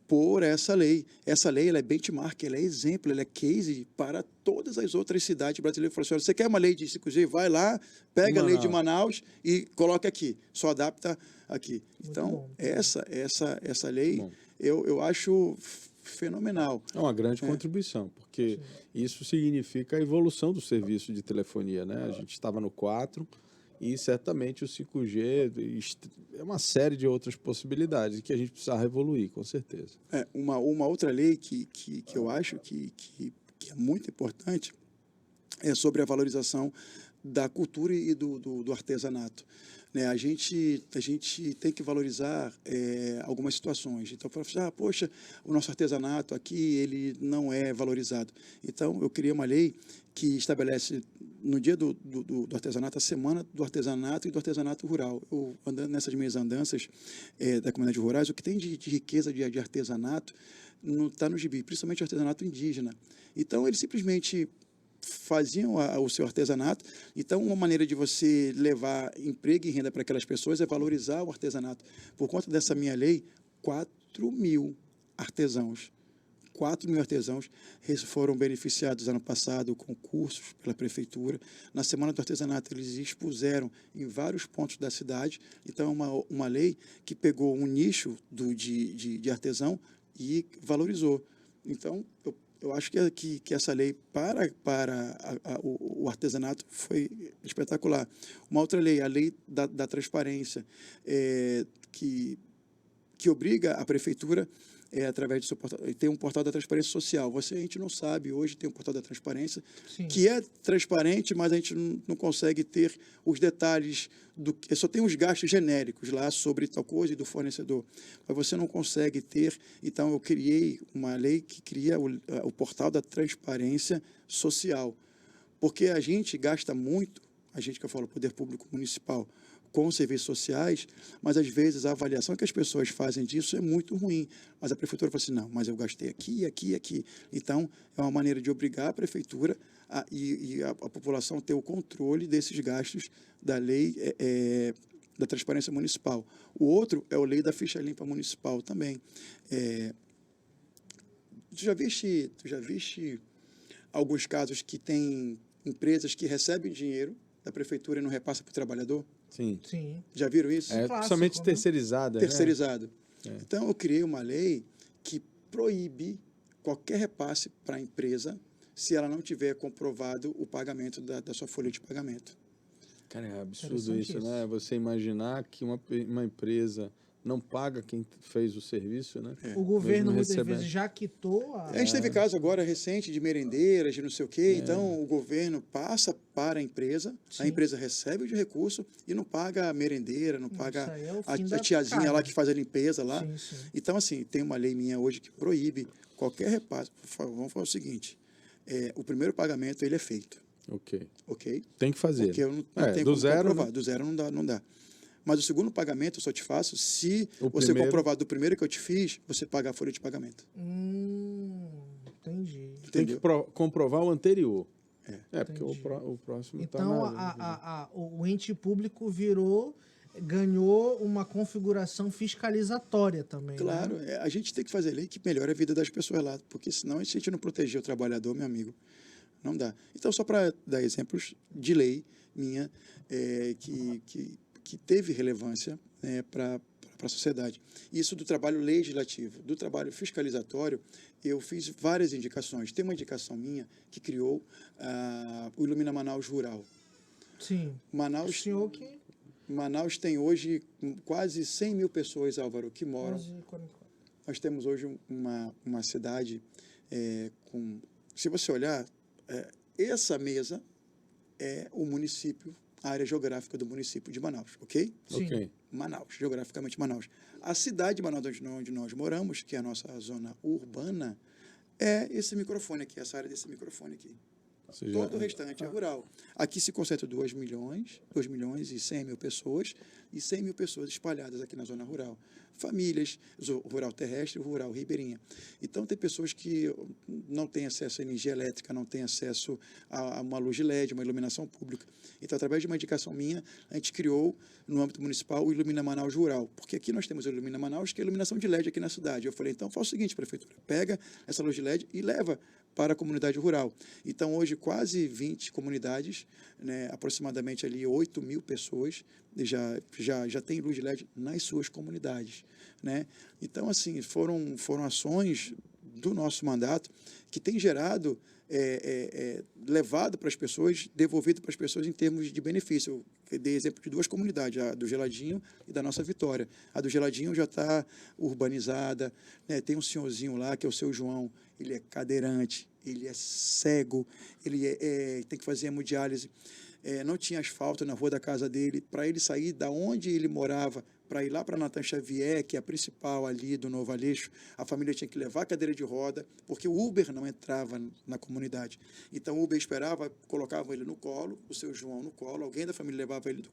por essa lei. Essa lei ela é benchmark, ela é exemplo, ela é case para todas as outras cidades brasileiras. Fala assim, olha, você quer uma lei de 5G? Vai lá, pega a lei de Manaus e coloca aqui. Só adapta aqui. Então, bom. essa lei, Bom. eu acho fenomenal. É uma grande contribuição, porque isso significa a evolução do serviço de telefonia, né? A gente estava no 4 e certamente o 5G é uma série de outras possibilidades que a gente precisa evoluir, com certeza. Uma outra lei que eu acho que é muito importante é sobre a valorização da cultura e do artesanato. Né? A gente tem que valorizar algumas situações. Então, para falar, poxa, o nosso artesanato aqui ele não é valorizado. Então, eu criei uma lei que estabelece no dia do artesanato, a semana do artesanato e do artesanato rural. Eu, andando nessas minhas andanças da comunidade rurais, o que tem de riqueza de artesanato não está no gibi, principalmente o artesanato indígena. Então, eles simplesmente faziam o seu artesanato. Então, uma maneira de você levar emprego e renda para aquelas pessoas é valorizar o artesanato. Por conta dessa minha lei, 4.000 artesãos foram beneficiados ano passado com cursos pela prefeitura. Na Semana do Artesanato, eles expuseram em vários pontos da cidade. Então, é uma lei que pegou um nicho de artesão e valorizou. Então, eu acho que essa lei para o artesanato foi espetacular. Uma outra lei, a lei da transparência, que obriga a prefeitura, através do seu portal, tem um portal da transparência social. A gente não sabe, hoje tem um portal da transparência, Sim. que é transparente, mas a gente não consegue ter os detalhes, só tem os gastos genéricos lá sobre tal coisa e do fornecedor, mas você não consegue ter. Então, eu criei uma lei que cria o portal da transparência social, porque a gente gasta muito, a gente que eu falo, poder público municipal, com serviços sociais, mas às vezes a avaliação que as pessoas fazem disso é muito ruim. Mas a prefeitura fala assim, não, mas eu gastei aqui, aqui, aqui. Então, é uma maneira de obrigar a prefeitura e a população a ter o controle desses gastos da lei da transparência municipal. O outro é a lei da ficha limpa municipal também. Tu já viste alguns casos que tem empresas que recebem dinheiro da prefeitura e não repassa para o trabalhador? Sim. Sim. Já viram isso? É Clássico, principalmente né? terceirizada. Terceirizado. Então, eu criei uma lei que proíbe qualquer repasse para a empresa se ela não tiver comprovado o pagamento da sua folha de pagamento. Cara, é absurdo Interessante isso, isso. né? Você imaginar que uma empresa não paga quem fez o serviço, né? O governo Mesmo muitas recebendo. vezes já quitou A gente teve caso agora recente de merendeiras, de não sei o quê. Então, o governo passa para a empresa Sim. recebe o de recurso e não paga a merendeira, não paga Isso aí é o a fim da tiazinha picada. lá que faz a limpeza lá. Sim, sim. Então, assim, tem uma lei minha hoje que proíbe qualquer repasse. Vamos falar o seguinte, o primeiro pagamento ele é feito, Ok. ok? Tem que fazer. Porque eu não tenho do como zero, comprovar. né? Do zero não dá. Mas o segundo pagamento eu só te faço se O você primeiro- comprovar do primeiro que eu te fiz, você pagar a folha de pagamento. Entendi. Tem que Entendeu? comprovar o anterior. Porque Entendi. o próximo Então, tá o ente público ganhou uma configuração fiscalizatória também. Claro, Né? a gente tem que fazer lei que melhore a vida das pessoas lá, porque senão a gente não proteger o trabalhador, meu amigo, não dá. Então, só para dar exemplos de lei minha que teve relevância para a sociedade. Isso do trabalho legislativo, do trabalho fiscalizatório, eu fiz várias indicações. Tem uma indicação minha que criou o Ilumina Manaus Rural. Sim. Manaus, O senhor que... Manaus tem hoje quase 100 mil pessoas, Álvaro, que moram. 11h44. Nós temos hoje uma cidade com... Se você olhar, essa mesa é o município, a área geográfica do município de Manaus, ok? Sim. Ok. Manaus, geograficamente Manaus. A cidade de Manaus, onde nós moramos, que é a nossa zona urbana, é esse microfone aqui, essa área desse microfone aqui. seja, Todo o restante é rural. Aqui se concentra 2 milhões e 100 mil pessoas, e 100 mil pessoas espalhadas aqui na zona rural. Famílias, rural terrestre e rural ribeirinha. Então, tem pessoas que não têm acesso à energia elétrica, não têm acesso a uma luz de LED, uma iluminação pública. Então, através de uma indicação minha, a gente criou, no âmbito municipal, o Ilumina Manaus Rural. Porque aqui nós temos o Ilumina Manaus, que é a iluminação de LED aqui na cidade. Eu falei, então, faz o seguinte, prefeitura, pega essa luz de LED e leva para a comunidade rural. Então, hoje, quase 20 comunidades, né, aproximadamente ali 8 mil pessoas, já tem luz de LED nas suas comunidades. Né? Então, assim, foram ações do nosso mandato que tem gerado, levado para as pessoas, devolvido para as pessoas em termos de benefício. Eu dei exemplo de 2 comunidades, a do Geladinho e da Nossa Vitória. A do Geladinho já está urbanizada, né? Tem um senhorzinho lá, que é o seu João, ele é cadeirante, ele é cego, ele tem que fazer hemodiálise. Não tinha asfalto na rua da casa dele. Para ele sair da onde ele morava, para ir lá para Natan Xavier, que é a principal ali do Novo Aleixo, a família tinha que levar a cadeira de roda, porque o Uber não entrava na comunidade. Então, o Uber esperava, colocava ele no colo, o seu João no colo, alguém da família levava ele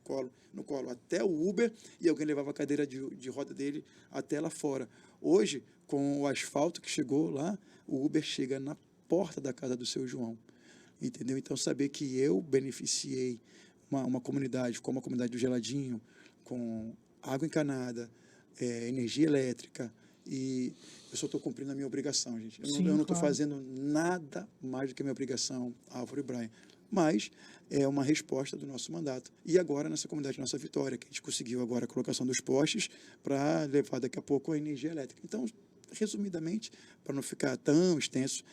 no colo até o Uber, e alguém levava a cadeira de roda dele até lá fora. Hoje, com o asfalto que chegou lá, o Uber chega na porta da casa do seu João. Entendeu? Então, saber que eu beneficiei uma comunidade, como a comunidade do Geladinho, com água encanada, energia elétrica, e eu só estou cumprindo a minha obrigação, gente. Eu não estou fazendo nada mais do que a minha obrigação, Álvaro e Brian. Mas é uma resposta do nosso mandato. E agora, nessa comunidade Nossa Vitória, que a gente conseguiu agora a colocação dos postes para levar daqui a pouco a energia elétrica. Então, resumidamente, para não ficar tão extenso,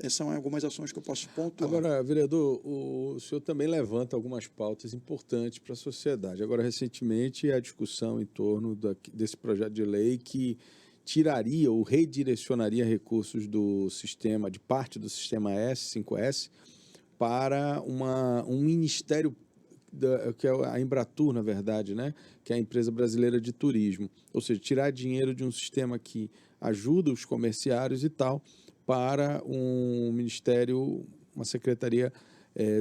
são algumas ações que eu posso pontuar. Agora, vereador, o senhor também levanta algumas pautas importantes para a sociedade. Agora, recentemente, a discussão em torno desse projeto de lei que tiraria ou redirecionaria recursos do sistema, de parte do sistema S5S, para um ministério, que é a Embratur, na verdade, né? Que é a Empresa Brasileira de Turismo. Ou seja, tirar dinheiro de um sistema que ajuda os comerciários e tal, para um ministério, uma secretaria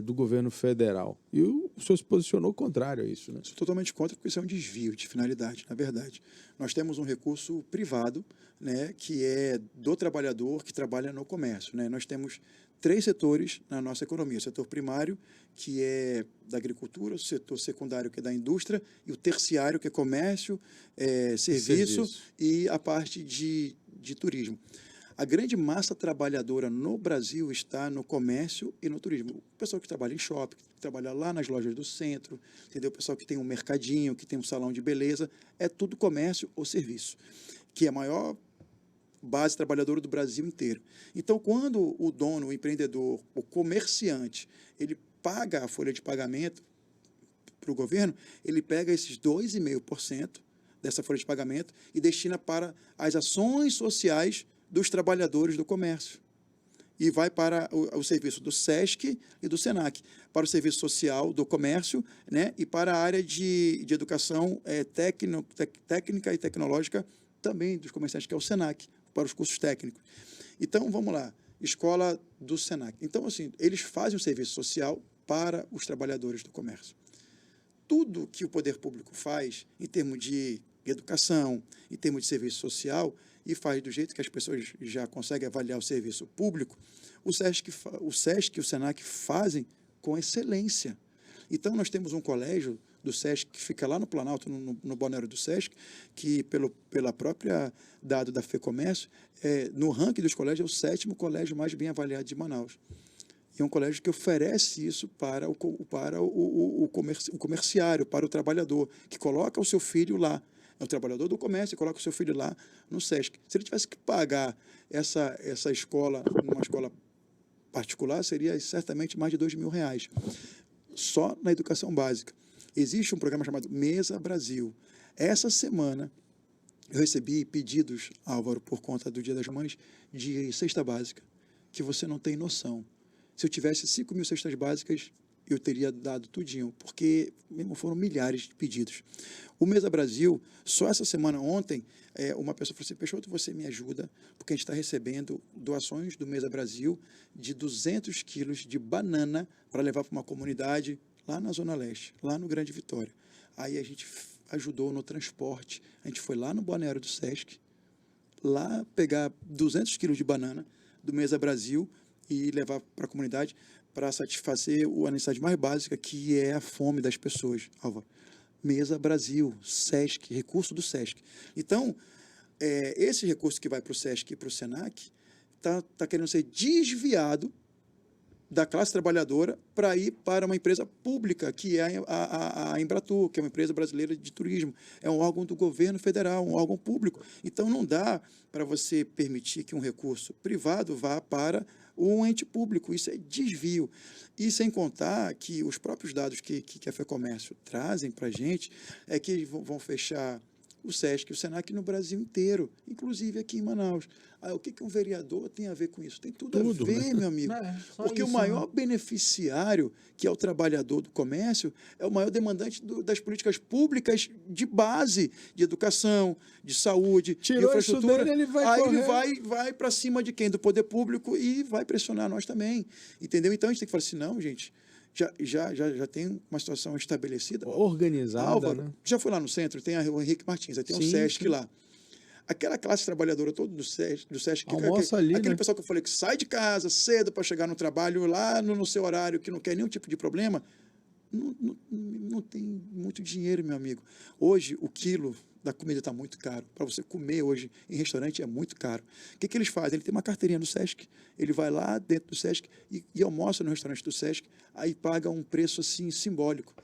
do governo federal. E o senhor se posicionou contrário a isso, né? Sou totalmente contra, porque isso é um desvio de finalidade, na verdade. Nós temos um recurso privado, né, que é do trabalhador que trabalha no comércio. Né? Nós temos 3 setores na nossa economia. O setor primário, que é da agricultura, o setor secundário, que é da indústria, e o terciário, que é comércio, serviço e a parte de turismo. A grande massa trabalhadora no Brasil está no comércio e no turismo. O pessoal que trabalha em shopping, que trabalha lá nas lojas do centro, entendeu? O pessoal que tem um mercadinho, que tem um salão de beleza, é tudo comércio ou serviço, que é a maior base trabalhadora do Brasil inteiro. Então, quando o dono, o empreendedor, o comerciante, ele paga a folha de pagamento para o governo, ele pega esses 2,5% dessa folha de pagamento e destina para as ações sociais dos trabalhadores do comércio. E vai para o serviço do SESC e do SENAC, para o serviço social do comércio, né, e para a área de educação técnica e tecnológica também dos comerciantes, que é o SENAC, para os cursos técnicos. Então, vamos lá, escola do SENAC. Então, assim, eles fazem o serviço social para os trabalhadores do comércio. Tudo que o poder público faz, em termos de educação, em termos de serviço social, e faz do jeito que as pessoas já conseguem avaliar o serviço público, o SESC e o SENAC fazem com excelência. Então, nós temos um colégio do SESC que fica lá no Planalto, no balneário do SESC, que, pela própria dado da FEComércio, no ranking dos colégios, é o 7º colégio mais bem avaliado de Manaus. E é um colégio que oferece isso para o comerciário, para o trabalhador, que coloca o seu filho lá. É um trabalhador do comércio e coloca o seu filho lá no SESC. Se ele tivesse que pagar essa escola, numa escola particular, seria certamente mais de R$2.000, só na educação básica. Existe um programa chamado Mesa Brasil. Essa semana, eu recebi pedidos, Álvaro, por conta do Dia das Mães, de cesta básica, que você não tem noção. Se eu tivesse 5.000 cestas básicas, eu teria dado tudinho, porque mesmo foram milhares de pedidos. O Mesa Brasil, só essa semana, ontem, uma pessoa falou assim, Peixoto, você me ajuda, porque a gente está recebendo doações do Mesa Brasil de 200 quilos de banana para levar para uma comunidade lá na Zona Leste, lá no Grande Vitória. Aí a gente ajudou no transporte, a gente foi lá no Balneário do Sesc, lá pegar 200 quilos de banana do Mesa Brasil e levar para a comunidade para satisfazer a necessidade mais básica, que é a fome das pessoas, Álvaro. Mesa Brasil, Sesc, recurso do Sesc. Então, esse recurso que vai para o Sesc e para o Senac tá querendo ser desviado da classe trabalhadora para ir para uma empresa pública, que é a Embratur, que é uma empresa brasileira de turismo. É um órgão do governo federal, um órgão público. Então, não dá para você permitir que um recurso privado vá para um ente público. Isso é desvio. E sem contar que os próprios dados que a FEComércio trazem para a gente é que eles vão fechar o Sesc e o Senac no Brasil inteiro, inclusive aqui em Manaus. O que um vereador tem a ver com isso? Tem tudo a ver, meu amigo. Porque isso, o maior beneficiário, que é o trabalhador do comércio, é o maior demandante das políticas públicas de base, de educação, de saúde, de infraestrutura. Ele vai para cima de quem? Do poder público e vai pressionar nós também. Entendeu? Então a gente tem que falar assim, não, gente, já tem uma situação estabelecida. Organizada, Álvaro, né? Já foi lá no centro, tem o Henrique Martins, aí tem o Sesc lá. Aquela classe trabalhadora toda do Sesc almoça ali, aquele né? pessoal que eu falei que sai de casa cedo para chegar no trabalho lá no seu horário, que não quer nenhum tipo de problema, não tem muito dinheiro, meu amigo. Hoje, o quilo da comida está muito caro. Para você comer hoje em restaurante é muito caro. O que eles fazem? Ele tem uma carteirinha do Sesc, ele vai lá dentro do Sesc e almoça no restaurante do Sesc, aí paga um preço assim simbólico.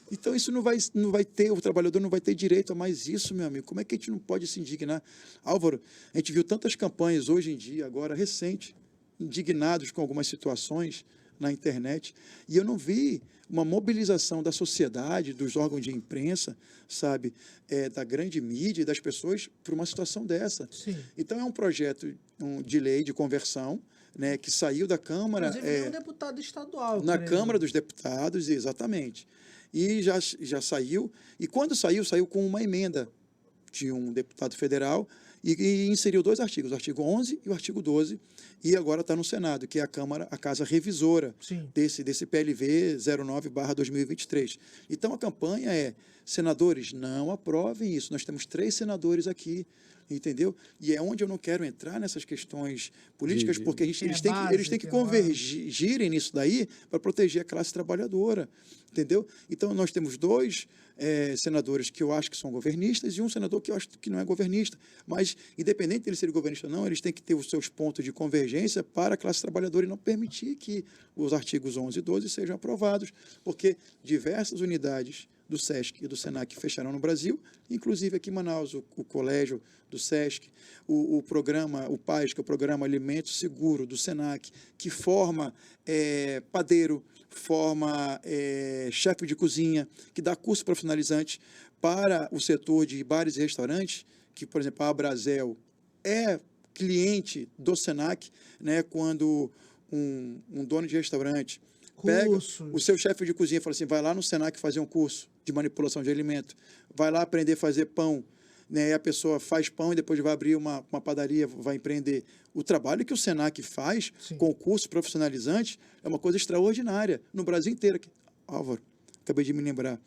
Então, isso não vai ter, o trabalhador não vai ter direito a mais isso, meu amigo. Como é que a gente não pode se indignar? Álvaro, a gente viu tantas campanhas hoje em dia, agora recente, indignados com algumas situações na internet, e eu não vi uma mobilização da sociedade, dos órgãos de imprensa, sabe, da grande mídia e das pessoas por uma situação dessa. Sim. Então, é um projeto de lei de conversão, né, que saiu da Câmara... Inclusive, um deputado estadual. Na Câmara dos Deputados, exatamente. E já saiu, e quando saiu com uma emenda de um deputado federal e inseriu 2 artigos, o artigo 11 e o artigo 12, e agora está no Senado, que é a casa revisora desse PLV 09/2023. Então, a campanha é, senadores, não aprovem isso, nós temos 3 senadores aqui, entendeu? E é onde eu não quero entrar nessas questões políticas, porque eles têm que convergirem nisso daí para proteger a classe trabalhadora, entendeu? Então, nós temos 2 senadores que eu acho que são governistas e um senador que eu acho que não é governista, mas, independente de ele ser governista ou não, eles têm que ter os seus pontos de convergência para a classe trabalhadora e não permitir que os artigos 11 e 12 sejam aprovados, porque diversas unidades do Sesc e do Senac fecharão no Brasil, inclusive aqui em Manaus, o colégio do Sesc, o programa, o PAES, que é o Programa Alimento Seguro do Senac, que forma padeiro, forma chefe de cozinha, que dá curso profissionalizante para o setor de bares e restaurantes, que, por exemplo, a Abrazel é cliente do Senac, né, quando um dono de restaurante pega o seu chefe de cozinha e fala assim, vai lá no Senac fazer um curso de manipulação de alimento, vai lá aprender a fazer pão, né? E a pessoa faz pão e depois vai abrir uma padaria, vai empreender. O trabalho que o Senac faz com o curso profissionalizante é uma coisa extraordinária no Brasil inteiro. Álvaro, acabei de me lembrar.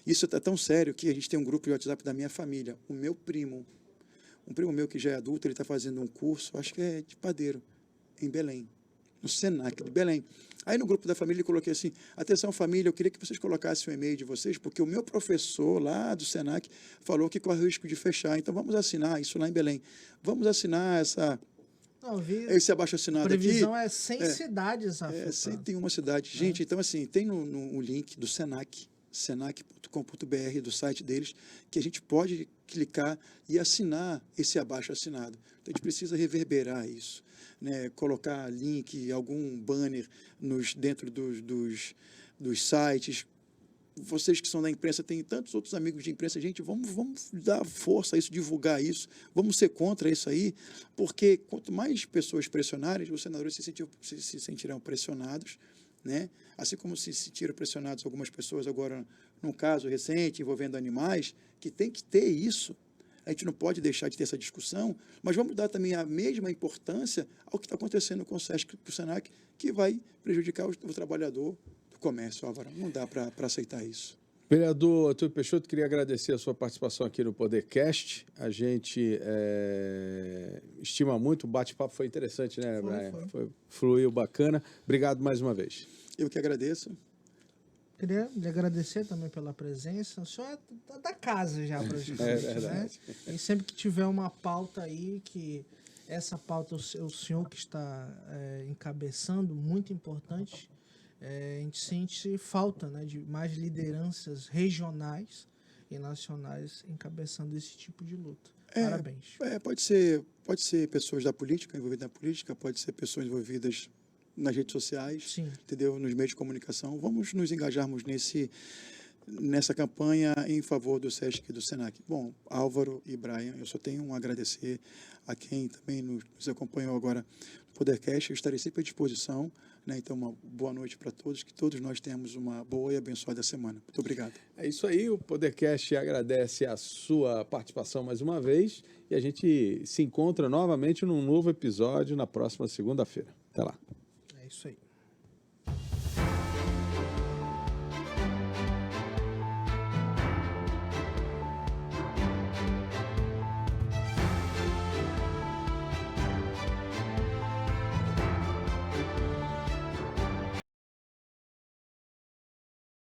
Isso é tão sério que a gente tem um grupo de WhatsApp da minha família. O meu primo, um primo meu que já é adulto, ele está fazendo um curso, acho que é de padeiro, em Belém, no Senac de Belém. Aí no grupo da família eu coloquei assim, atenção família, eu queria que vocês colocassem o e-mail de vocês, porque o meu professor lá do Senac falou que corre o risco de fechar, então vamos assinar isso lá em Belém. Vamos assinar esse abaixo-assinado aqui. A previsão é 100 cidades afetadas. 101 cidades. Gente, então assim, tem no link do Senac, senac.com.br, do site deles, que a gente pode clicar e assinar esse abaixo-assinado. Então, a gente precisa reverberar isso, né? Colocar link, algum banner dentro dos sites. Vocês que são da imprensa, tem tantos outros amigos de imprensa, gente, vamos dar força a isso, divulgar isso, vamos ser contra isso aí, porque quanto mais pessoas pressionarem, os senadores se sentirão pressionados né? Assim como se sentiram pressionados algumas pessoas agora, num caso recente envolvendo animais, que tem que ter isso. A gente não pode deixar de ter essa discussão, mas vamos dar também a mesma importância ao que está acontecendo com o SESC e com o SENAC, que vai prejudicar o trabalhador do comércio, Álvaro. Não dá para aceitar isso. Vereador Antônio Peixoto, queria agradecer a sua participação aqui no Podercast. A gente estima muito, o bate-papo foi interessante, né, Brian? Fluiu bacana. Obrigado mais uma vez. Eu que agradeço. Queria lhe agradecer também pela presença. O senhor é da casa já, praticamente, É verdade. né? E sempre que tiver uma pauta aí, que essa pauta o senhor que está encabeçando, muito importante, a gente sente falta, né, de mais lideranças regionais e nacionais encabeçando esse tipo de luta. Parabéns. Pode ser pessoas da política, envolvidas na política, pode ser pessoas envolvidas nas redes sociais, Sim. entendeu? Nos meios de comunicação. Vamos nos engajarmos nessa campanha em favor do SESC e do SENAC. Bom, Álvaro e Brian, eu só tenho a agradecer a quem também nos acompanhou agora no Podercast. Eu estarei sempre à disposição, né? Então, uma boa noite para todos, que todos nós tenhamos uma boa e abençoada semana. Muito obrigado. É isso aí, o Podercast agradece a sua participação mais uma vez e a gente se encontra novamente num novo episódio na próxima segunda-feira. Até lá. É isso aí.